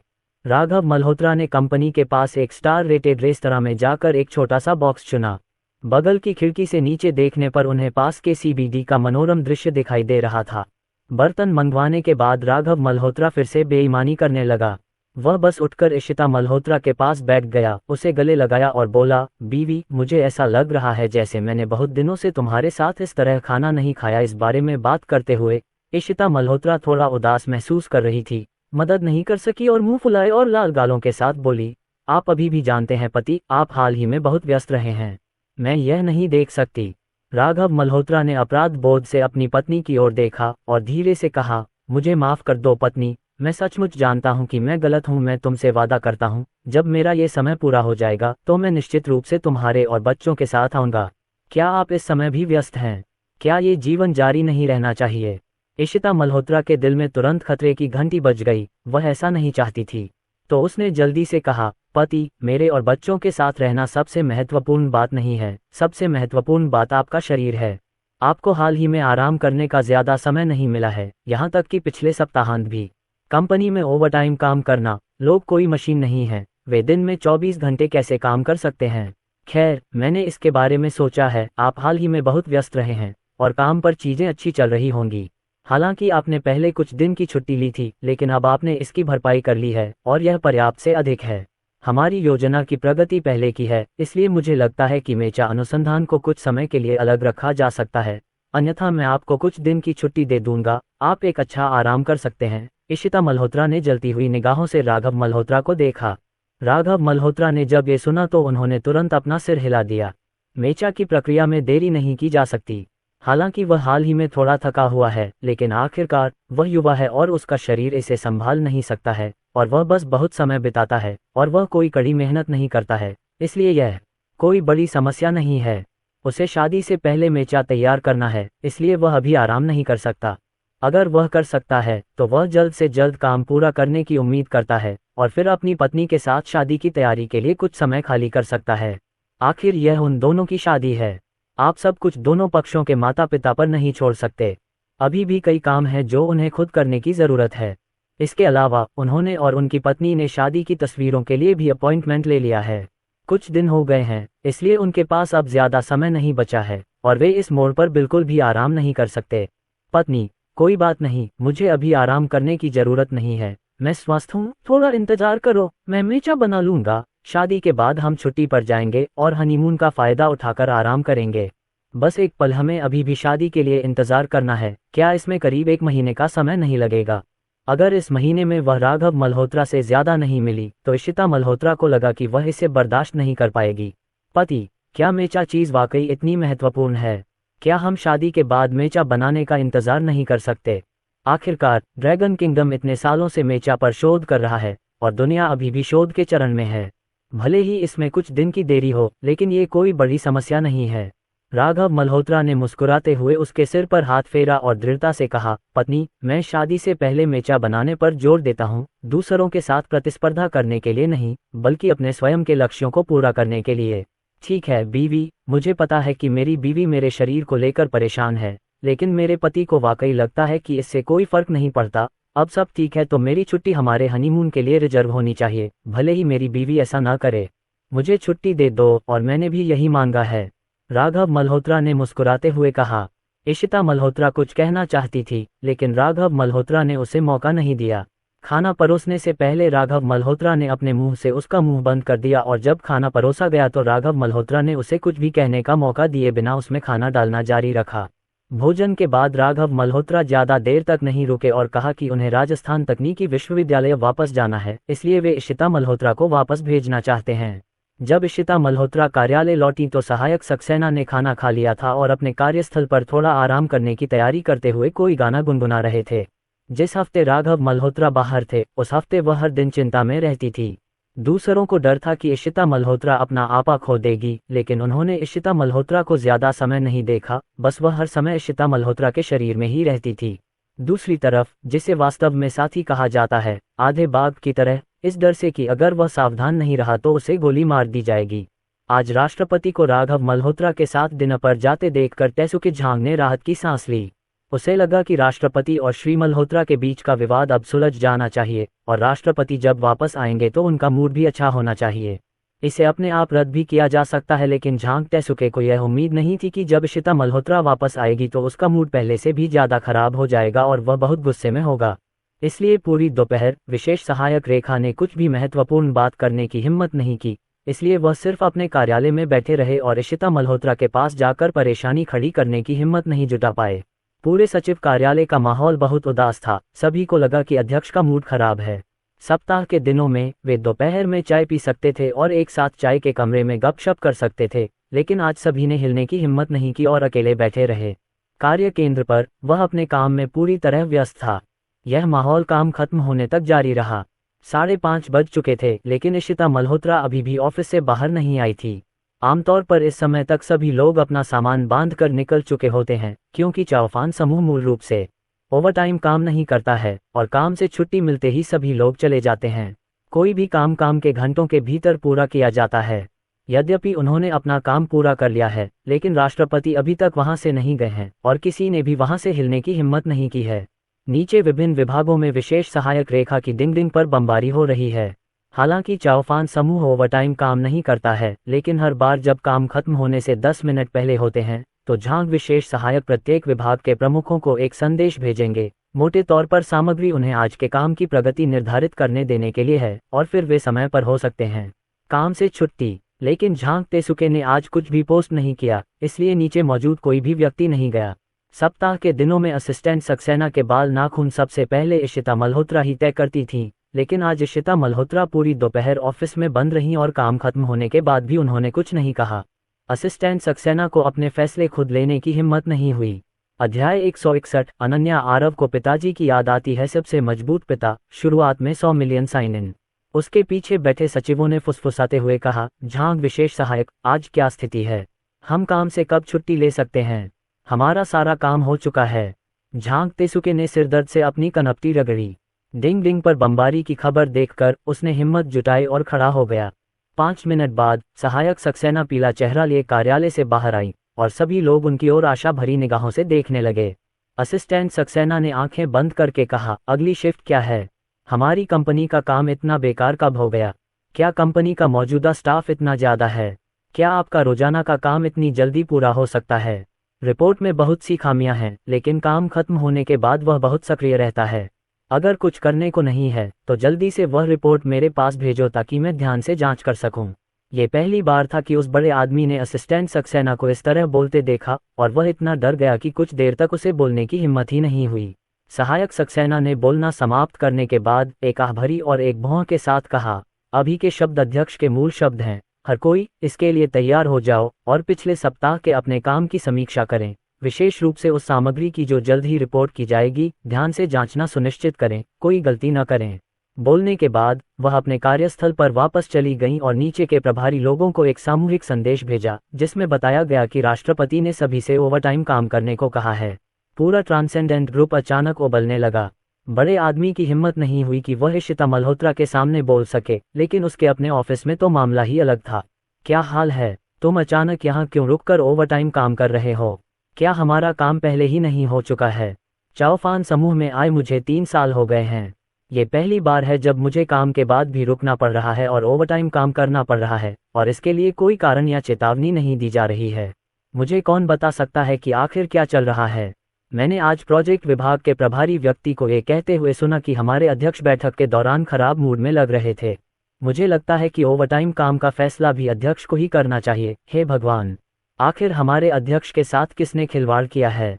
राघव मल्होत्रा ने कंपनी के पास एक स्टार रेटेड रेस्तरां में जाकर एक छोटा सा बॉक्स चुना। बगल की खिड़की से नीचे देखने पर उन्हें पास के सीबीडी का मनोरम दृश्य दिखाई दे रहा था। बर्तन मंगवाने के बाद राघव मल्होत्रा फिर से बेईमानी करने लगा। वह बस उठकर इशिता मल्होत्रा के पास बैठ गया, उसे गले लगाया और बोला, बीवी, मुझे ऐसा लग रहा है जैसे मैंने बहुत दिनों से तुम्हारे साथ इस तरह खाना नहीं खाया। इस बारे में बात करते हुए इशिता मल्होत्रा थोड़ा उदास महसूस कर रही थी। मदद नहीं कर सकी और मुंह फुलाए और लाल गालों के साथ बोली, आप अभी भी जानते हैं पति, आप हाल ही में बहुत व्यस्त रहे हैं। मैं यह नहीं देख सकती। राघव मल्होत्रा ने अपराध बोध से अपनी पत्नी की ओर देखा और धीरे से कहा, मुझे माफ कर दो पत्नी, मैं सचमुच जानता हूं कि मैं गलत हूं। मैं तुमसे वादा करता हूं, जब मेरा ये समय पूरा हो जाएगा तो मैं निश्चित रूप से तुम्हारे और बच्चों के साथ आऊंगा। क्या आप इस समय भी व्यस्त हैं? क्या ये जीवन जारी नहीं रहना चाहिए? इशिता मल्होत्रा के दिल में तुरंत खतरे की घंटी बज गई। वह ऐसा नहीं चाहती थी, तो उसने जल्दी से कहा, पति, मेरे और बच्चों के साथ रहना सबसे महत्वपूर्ण बात नहीं है। सबसे महत्वपूर्ण बात आपका शरीर है। आपको हाल ही में आराम करने का ज्यादा समय नहीं मिला है, यहाँ तक कि पिछले सप्ताहांत भी। कंपनी में ओवरटाइम काम करना, लोग कोई मशीन नहीं है, वे दिन में 24 घंटे कैसे काम कर सकते हैं? खैर, मैंने इसके बारे में सोचा है। आप हाल ही में बहुत व्यस्त रहे हैं और काम पर चीजें अच्छी चल रही होंगी। हालांकि आपने पहले कुछ दिन की छुट्टी ली थी, लेकिन अब आपने इसकी भरपाई कर ली है और यह पर्याप्त से अधिक है। हमारी योजना की प्रगति पहले की है, इसलिए मुझे लगता है कि मेचा अनुसंधान को कुछ समय के लिए अलग रखा जा सकता है। अन्यथा मैं आपको कुछ दिन की छुट्टी दे दूंगा, आप एक अच्छा आराम कर सकते हैं। इशिता मल्होत्रा ने जलती हुई निगाहों से राघव मल्होत्रा को देखा। राघव मल्होत्रा ने जब ये सुना तो उन्होंने तुरंत अपना सिर हिला दिया। मेचा की प्रक्रिया में देरी नहीं की जा सकती। हालांकि वह हाल ही में थोड़ा थका हुआ है, लेकिन आखिरकार वह युवा है और उसका शरीर इसे संभाल नहीं सकता है और वह बस बहुत समय बिताता है और वह कोई कड़ी मेहनत नहीं करता है, इसलिए यह कोई बड़ी समस्या नहीं है। उसे शादी से पहले मेचा तैयार करना है, इसलिए वह अभी आराम नहीं कर सकता। अगर वह कर सकता है तो वह जल्द से जल्द काम पूरा करने की उम्मीद करता है और फिर अपनी पत्नी के साथ शादी की तैयारी के लिए कुछ समय खाली कर सकता है। आखिर यह उन दोनों की शादी है। आप सब कुछ दोनों पक्षों के माता पिता पर नहीं छोड़ सकते। अभी भी कई काम हैं जो उन्हें खुद करने की ज़रूरत है। इसके अलावा उन्होंने और उनकी पत्नी ने शादी की तस्वीरों के लिए भी अपॉइंटमेंट ले लिया है। कुछ दिन हो गए हैं, इसलिए उनके पास अब ज़्यादा समय नहीं बचा है और वे इस मोड़ पर बिल्कुल भी आराम नहीं कर सकते। पत्नी, कोई बात नहीं, मुझे अभी आराम करने की ज़रूरत नहीं है। मैं स्वस्थ हूँ, थोड़ा इंतजार करो, मैं मेचा बना लूंगा। शादी के बाद हम छुट्टी पर जाएंगे और हनीमून का फ़ायदा उठाकर आराम करेंगे। बस एक पल, हमें अभी भी शादी के लिए इंतजार करना है। क्या इसमें करीब 1 महीने का समय नहीं लगेगा? अगर इस महीने में वह राघव मल्होत्रा से ज़्यादा नहीं मिली तो इशिता मल्होत्रा को लगा कि वह इसे बर्दाश्त नहीं कर पाएगी। पति, क्या मेचा चीज़ वाकई इतनी महत्वपूर्ण है? क्या हम शादी के बाद मेचा बनाने का इंतजार नहीं कर सकते? आखिरकार ड्रैगन किंगडम इतने सालों से मेचा पर शोध कर रहा है और दुनिया अभी भी शोध के चरण में है। भले ही इसमें कुछ दिन की देरी हो, लेकिन ये कोई बड़ी समस्या नहीं है। राघव मल्होत्रा ने मुस्कुराते हुए उसके सिर पर हाथ फेरा और दृढ़ता से कहा, पत्नी, मैं शादी से पहले मेचा बनाने पर जोर देता हूँ, दूसरों के साथ प्रतिस्पर्धा करने के लिए नहीं, बल्कि अपने स्वयं के लक्ष्यों को पूरा करने के लिए। ठीक है बीवी, मुझे पता है कि मेरी बीवी मेरे शरीर को लेकर परेशान है, लेकिन मेरे पति को वाकई लगता है कि इससे कोई फर्क नहीं पड़ता। अब सब ठीक है तो मेरी छुट्टी हमारे हनीमून के लिए रिजर्व होनी चाहिए, भले ही मेरी बीवी ऐसा ना करे। मुझे छुट्टी दे दो और मैंने भी यही मांगा है, राघव मल्होत्रा ने मुस्कुराते हुए कहा। इशिता मल्होत्रा कुछ कहना चाहती थी, लेकिन राघव मल्होत्रा ने उसे मौका नहीं दिया। खाना परोसने से पहले राघव मल्होत्रा ने अपने मुंह से उसका मुंह बंद कर दिया और जब खाना परोसा गया तो राघव मल्होत्रा ने उसे कुछ भी कहने का मौका दिए बिना उसमें खाना डालना जारी रखा। भोजन के बाद राघव मल्होत्रा ज्यादा देर तक नहीं रुके और कहा कि उन्हें राजस्थान तकनीकी विश्वविद्यालय वापस जाना है, इसलिए वे इशिता मल्होत्रा को वापस भेजना चाहते हैं। जब इशिता मल्होत्रा कार्यालय लौटी तो सहायक सक्सेना ने खाना खा लिया था और अपने कार्यस्थल पर थोड़ा आराम करने की तैयारी करते हुए कोई गाना गुनगुना रहे थे। जिस हफ्ते राघव मल्होत्रा बाहर थे उस हफ्ते वह हर दिन चिंता में रहती थी। दूसरों को डर था कि इशिता मल्होत्रा अपना आपा खो देगी, लेकिन उन्होंने इशिता मल्होत्रा को ज्यादा समय नहीं देखा, बस वह हर समय इशिता मल्होत्रा के शरीर में ही रहती थी। दूसरी तरफ, जिसे वास्तव में साथी कहा जाता है, आधे बाघ की तरह, इस डर से कि अगर वह सावधान नहीं रहा तो उसे गोली मार दी जाएगी। आज राष्ट्रपति को राघव मल्होत्रा के साथ डिनर पर जाते देखकर तेसुके झांग ने राहत की सांस ली। उसे लगा कि राष्ट्रपति और श्री मल्होत्रा के बीच का विवाद अब सुलझ जाना चाहिए, और राष्ट्रपति जब वापस आएंगे तो उनका मूड भी अच्छा होना चाहिए। इसे अपने आप रद्द भी किया जा सकता है, लेकिन झांग तेसुके को यह उम्मीद नहीं थी कि जब इशिता मल्होत्रा वापस आएगी तो उसका मूड पहले से भी ज्यादा खराब हो जाएगा और वह बहुत गुस्से में होगा। इसलिए पूरी दोपहर विशेष सहायक रेखा ने कुछ भी महत्वपूर्ण बात करने की हिम्मत नहीं की। इसलिए वह सिर्फ अपने कार्यालय में बैठे रहे और इशिता मल्होत्रा के पास जाकर परेशानी खड़ी करने की हिम्मत नहीं जुटा पाए। पूरे सचिव कार्यालय का माहौल बहुत उदास था। सभी को लगा कि अध्यक्ष का मूड खराब है। सप्ताह के दिनों में वे दोपहर में चाय पी सकते थे और एक साथ चाय के कमरे में गपशप कर सकते थे, लेकिन आज सभी ने हिलने की हिम्मत नहीं की और अकेले बैठे रहे। कार्य केंद्र पर वह अपने काम में पूरी तरह व्यस्त था। यह माहौल काम खत्म होने तक जारी रहा। 5:30 बज चुके थे, लेकिन इशिता मल्होत्रा अभी भी ऑफिस से बाहर नहीं आई थी। आमतौर पर इस समय तक सभी लोग अपना सामान बांध कर निकल चुके होते हैं, क्योंकि चाओफान समूह मूल रूप से ओवरटाइम काम नहीं करता है और काम से छुट्टी मिलते ही सभी लोग चले जाते हैं। कोई भी काम के घंटों के भीतर पूरा किया जाता है। यद्यपि उन्होंने अपना काम पूरा कर लिया है, लेकिन राष्ट्रपति अभी तक वहां से नहीं गए हैं और किसी ने भी वहां से हिलने की हिम्मत नहीं की है। नीचे विभिन्न विभागों में विशेष सहायक रेखा की डिंग डिंग पर बमबारी हो रही है। हालांकि चाओफान समूह ओवरटाइम काम नहीं करता है, लेकिन हर बार जब काम खत्म होने से 10 मिनट पहले होते हैं तो झांग विशेष सहायक प्रत्येक विभाग के प्रमुखों को एक संदेश भेजेंगे। मोटे तौर पर सामग्री उन्हें आज के काम की प्रगति निर्धारित करने देने के लिए है और फिर वे समय पर हो सकते हैं। काम से छुट्टी। लेकिन झांग तेसुके ने आज कुछ भी पोस्ट नहीं किया, इसलिए नीचे मौजूद कोई भी व्यक्ति नहीं गया। सप्ताह के दिनों में असिस्टेंट सक्सेना के बाल नाखून सबसे पहले इशिता मल्होत्रा ही तय करती थीं, लेकिन आज इशिता मल्होत्रा पूरी दोपहर ऑफिस में बंद रहीं और काम खत्म होने के बाद भी उन्होंने कुछ नहीं कहा। असिस्टेंट सक्सेना को अपने फैसले खुद लेने की हिम्मत नहीं हुई। अध्याय 161। अनन्या आरव को पिताजी की याद आती है। सबसे मजबूत पिता। शुरुआत में 100 मिलियन साइन इन। उसके पीछे बैठे सचिवों ने फुसफुसाते हुए कहा, झांग विशेष सहायक, आज क्या स्थिति है? हम काम से कब छुट्टी ले सकते हैं? हमारा सारा काम हो चुका है। झांग तेसुके ने सिरदर्द से अपनी कनपटी रगड़ी। डिंग डिंग पर बमबारी की खबर देखकर उसने हिम्मत जुटाई और खड़ा हो गया। 5 मिनट बाद सहायक सक्सेना पीला चेहरा लिए कार्यालय से बाहर आई और सभी लोग उनकी ओर आशा भरी निगाहों से देखने लगे। असिस्टेंट सक्सेना ने आंखें बंद करके कहा, अगली शिफ्ट क्या है? हमारी कंपनी का काम इतना बेकार कब हो गया? क्या कंपनी का मौजूदा स्टाफ इतना ज्यादा है? क्या आपका रोजाना का काम इतनी जल्दी पूरा हो सकता है? रिपोर्ट में बहुत सी खामियां हैं, लेकिन काम खत्म होने के बाद वह बहुत सक्रिय रहता है। अगर कुछ करने को नहीं है तो जल्दी से वह रिपोर्ट मेरे पास भेजो ताकि मैं ध्यान से जांच कर सकूं। ये पहली बार था कि उस बड़े आदमी ने असिस्टेंट सक्सेना को इस तरह बोलते देखा और वह इतना डर गया कि कुछ देर तक उसे बोलने की हिम्मत ही नहीं हुई। सहायक सक्सेना ने बोलना समाप्त करने के बाद एक आह भरी और एक भौं के साथ कहा, अभी के शब्द अध्यक्ष के मूल शब्द हैं। हर कोई इसके लिए तैयार हो जाओ और पिछले सप्ताह के अपने काम की समीक्षा करें, विशेष रूप से उस सामग्री की जो जल्द ही रिपोर्ट की जाएगी। ध्यान से जांचना सुनिश्चित करें, कोई गलती न करें। बोलने के बाद वह अपने कार्यस्थल पर वापस चली गईं और नीचे के प्रभारी लोगों को एक सामूहिक संदेश भेजा, जिसमें बताया गया कि राष्ट्रपति ने सभी से ओवरटाइम काम करने को कहा है। पूरा ट्रांसेंडेंट ग्रुप अचानक उबलने लगा। बड़े आदमी की हिम्मत नहीं हुई कि वह इशिता मल्होत्रा के सामने बोल सके, लेकिन उसके अपने ऑफिस में तो मामला ही अलग था। क्या हाल है? तुम अचानक यहाँ क्यों रुककर ओवरटाइम काम कर रहे हो? क्या हमारा काम पहले ही नहीं हो चुका है? चाओफान समूह में आए मुझे 3 साल हो गए हैं। ये पहली बार है जब मुझे काम के बाद भी रुकना पड़ रहा है और ओवरटाइम काम करना पड़ रहा है, और इसके लिए कोई कारण या चेतावनी नहीं दी जा रही है। मुझे कौन बता सकता है कि आखिर क्या चल रहा है? मैंने आज प्रोजेक्ट विभाग के प्रभारी व्यक्ति को ये कहते हुए सुना कि हमारे अध्यक्ष बैठक के दौरान खराब मूड में लग रहे थे। मुझे लगता है कि ओवरटाइम काम का फैसला भी अध्यक्ष को ही करना चाहिए। हे भगवान, आखिर हमारे अध्यक्ष के साथ किसने खिलवाड़ किया है?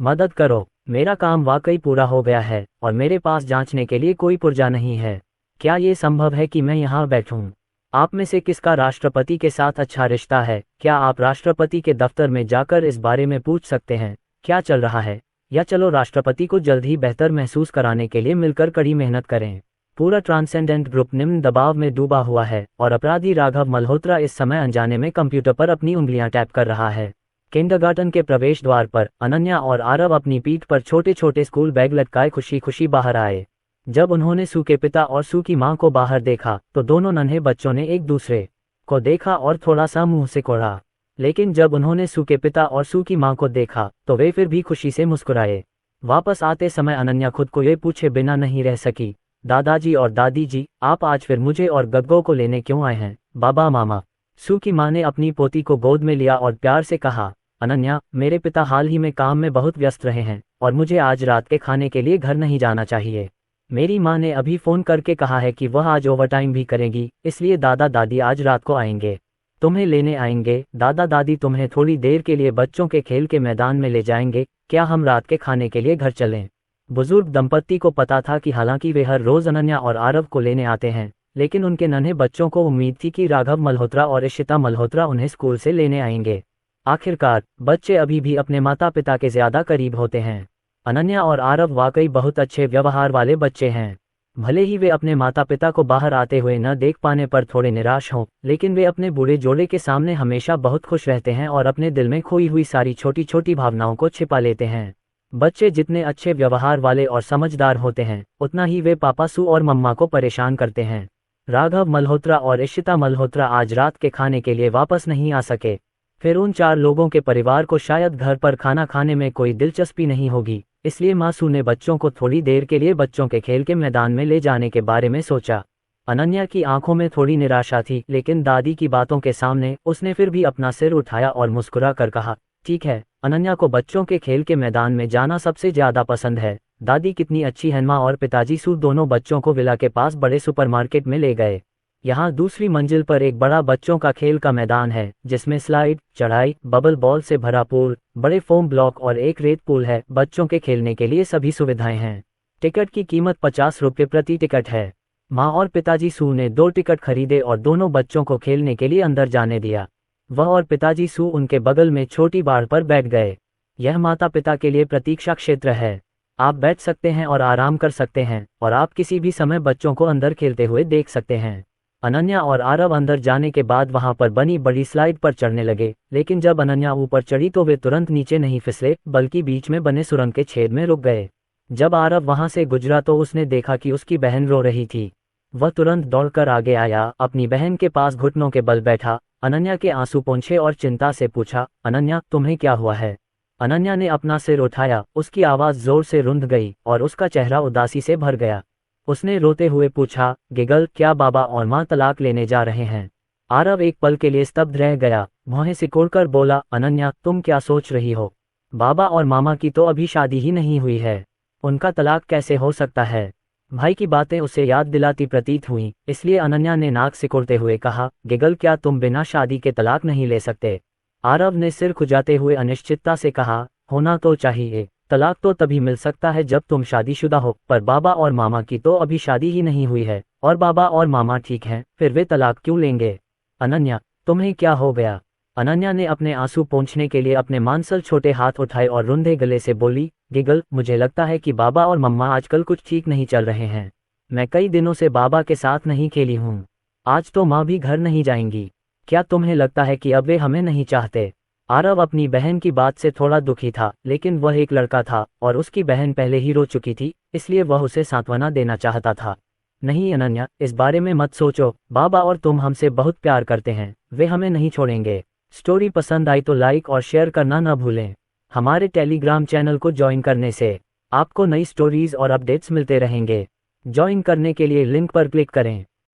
मदद करो, मेरा काम वाकई पूरा हो गया है और मेरे पास जांचने के लिए कोई पुर्जा नहीं है। क्या ये संभव है कि मैं यहाँ बैठूं? आप में से किसका राष्ट्रपति के साथ अच्छा रिश्ता है? क्या आप राष्ट्रपति के दफ्तर में जाकर इस बारे में पूछ सकते हैं क्या चल रहा है? या चलो राष्ट्रपति को जल्द ही बेहतर महसूस कराने के लिए मिलकर कड़ी मेहनत करें। पूरा ट्रांसेंडेंट ग्रुप निम्न दबाव में डूबा हुआ है और अपराधी राघव मल्होत्रा इस समय अनजाने में कंप्यूटर पर अपनी उंगलियां टैप कर रहा है। किंडरगार्टन के प्रवेश द्वार पर अनन्या और आरव अपनी पीठ पर छोटे छोटे स्कूल बैग लटकाए खुशी खुशी बाहर आए। जब उन्होंने सू के पिता और सू की मां को बाहर देखा तो दोनों नन्हे बच्चों ने एक दूसरे को देखा और थोड़ा सा मुंह सिकोड़ा। लेकिन जब उन्होंने सू के पिता और सू की मां को देखा तो वे फिर भी खुशी से मुस्कुराए। वापस आते समय अनन्या खुद को ये पूछे बिना नहीं रह सकी, दादाजी और दादी जी, आप आज फिर मुझे और गग्गो को लेने क्यों आए हैं? बाबा मामा। सू की मां ने अपनी पोती को गोद में लिया और प्यार से कहा, अनन्या, मेरे पिता हाल ही में काम में बहुत व्यस्त रहे हैं और मुझे आज रात के खाने के लिए घर नहीं जाना चाहिए। मेरी माँ ने अभी फ़ोन करके कहा है कि वह आज ओवरटाइम भी करेंगी, इसलिए दादा दादी आज रात को आएंगे, तुम्हें लेने आएंगे। दादा दादी तुम्हें थोड़ी देर के लिए बच्चों के खेल के मैदान में ले जाएंगे, क्या हम रात के खाने के लिए घर चलें? बुजुर्ग दंपत्ति को पता था कि हालांकि वे हर रोज़ अनन्या और आरव को लेने आते हैं, लेकिन उनके नन्हे बच्चों को उम्मीद थी कि राघव मल्होत्रा और इशिता मल्होत्रा उन्हें स्कूल से लेने आएंगे। आखिरकार बच्चे अभी भी अपने माता पिता के ज़्यादा करीब होते हैं। अनन्या और आरव वाकई बहुत अच्छे व्यवहार वाले बच्चे हैं। भले ही वे अपने माता पिता को बाहर आते हुए न देख पाने पर थोड़े निराश हों, लेकिन वे अपने बूढ़े जोड़े के सामने हमेशा बहुत खुश रहते हैं और अपने दिल में खोई हुई सारी छोटी छोटी भावनाओं को छिपा लेते हैं। बच्चे जितने अच्छे व्यवहार वाले और समझदार होते हैं, उतना ही वे पापा सू और मम्मा को परेशान करते हैं। राघव मल्होत्रा और इशिता मल्होत्रा आज रात के खाने के लिए वापस नहीं आ सके। फिर उन 4 लोगों के परिवार को शायद घर पर खाना खाने में कोई दिलचस्पी नहीं होगी, इसलिए माँ सू ने बच्चों को थोड़ी देर के लिए बच्चों के खेल के मैदान में ले जाने के बारे में सोचा। अनन्या की आंखों में थोड़ी निराशा थी, लेकिन दादी की बातों के सामने उसने फिर भी अपना सिर उठाया और मुस्कुरा कर कहा, ठीक है। अनन्या को बच्चों के खेल के मैदान में जाना सबसे ज्यादा पसंद है। दादी कितनी अच्छी है। माँ और पिताजी सू दोनों बच्चों को विला के पास बड़े सुपरमार्केट में ले गए। यहाँ दूसरी मंजिल पर एक बड़ा बच्चों का खेल का मैदान है, जिसमें स्लाइड, चढ़ाई, बबल बॉल से भरा पूल, बड़े फोम ब्लॉक और एक रेत पूल है। बच्चों के खेलने के लिए सभी सुविधाएं हैं। टिकट की कीमत 50 रुपये प्रति टिकट है। माँ और पिताजी सू ने 2 टिकट खरीदे और दोनों बच्चों को खेलने के लिए अंदर जाने दिया। वह और पिताजी सू उनके बगल में छोटी बाड़ पर बैठ गए। यह माता पिता के लिए प्रतीक्षा क्षेत्र है। आप बैठ सकते हैं और आराम कर सकते हैं, और आप किसी भी समय बच्चों को अंदर खेलते हुए देख सकते हैं। अनन्या और आरव अंदर जाने के बाद वहां पर बनी बड़ी स्लाइड पर चढ़ने लगे, लेकिन जब अनन्या ऊपर चढ़ी तो वे तुरंत नीचे नहीं फिसले, बल्कि बीच में बने सुरंग के छेद में रुक गए। जब आरव वहां से गुजरा तो उसने देखा कि उसकी बहन रो रही थी। वह तुरंत दौड़कर आगे आया, अपनी बहन के पास घुटनों के बल बैठा, अनन्या के आंसू पोंछे और चिंता से पूछा, अनन्या, तुम्हें क्या हुआ है? अनन्या ने अपना सिर उठाया, उसकी आवाज़ जोर से रुंध गई और उसका चेहरा उदासी से भर गया। उसने रोते हुए पूछा, गिगल, क्या बाबा और माँ तलाक लेने जा रहे हैं? आरव एक पल के लिए स्तब्ध रह गया, भौहें सिकोड़कर बोला, अनन्या, तुम क्या सोच रही हो? बाबा और मामा की तो अभी शादी ही नहीं हुई है, उनका तलाक कैसे हो सकता है? भाई की बातें उसे याद दिलाती प्रतीत हुई, इसलिए अनन्या ने नाक सिकोड़ते हुए कहा, गिगल, क्या तुम बिना शादी के तलाक नहीं ले सकते? आरव ने सिर खुजाते हुए अनिश्चितता से कहा, होना तो चाहिए। तलाक तो तभी मिल सकता है जब तुम शादीशुदा हो, पर बाबा और मामा की तो अभी शादी ही नहीं हुई है, और बाबा और मामा ठीक हैं, फिर वे तलाक क्यों लेंगे? अनन्या, तुम्हें क्या हो गया? अनन्या ने अपने आंसू पोंछने के लिए अपने मांसल छोटे हाथ उठाए और रुंधे गले से बोली, गिगल, मुझे लगता है कि बाबा और मम्मा आजकल कुछ ठीक नहीं चल रहे हैं। मैं कई दिनों से बाबा के साथ नहीं खेली हूँ। आज तो माँ भी घर नहीं जाएंगी। क्या तुम्हें लगता है कि अब वे हमें नहीं चाहते? आरव अपनी बहन की बात से थोड़ा दुखी था, लेकिन वह एक लड़का था और उसकी बहन पहले ही रो चुकी थी, इसलिए वह उसे सांत्वना देना चाहता था। नहीं अनन्या, इस बारे में मत सोचो, बाबा और तुम हमसे बहुत प्यार करते हैं, वे हमें नहीं छोड़ेंगे। स्टोरी पसंद आई तो लाइक और शेयर करना न भूलें। हमारे टेलीग्राम चैनल को ज्वाइन करने से आपको नई स्टोरीज और अपडेट्स मिलते रहेंगे। ज्वाइन करने के लिए लिंक पर क्लिक करें।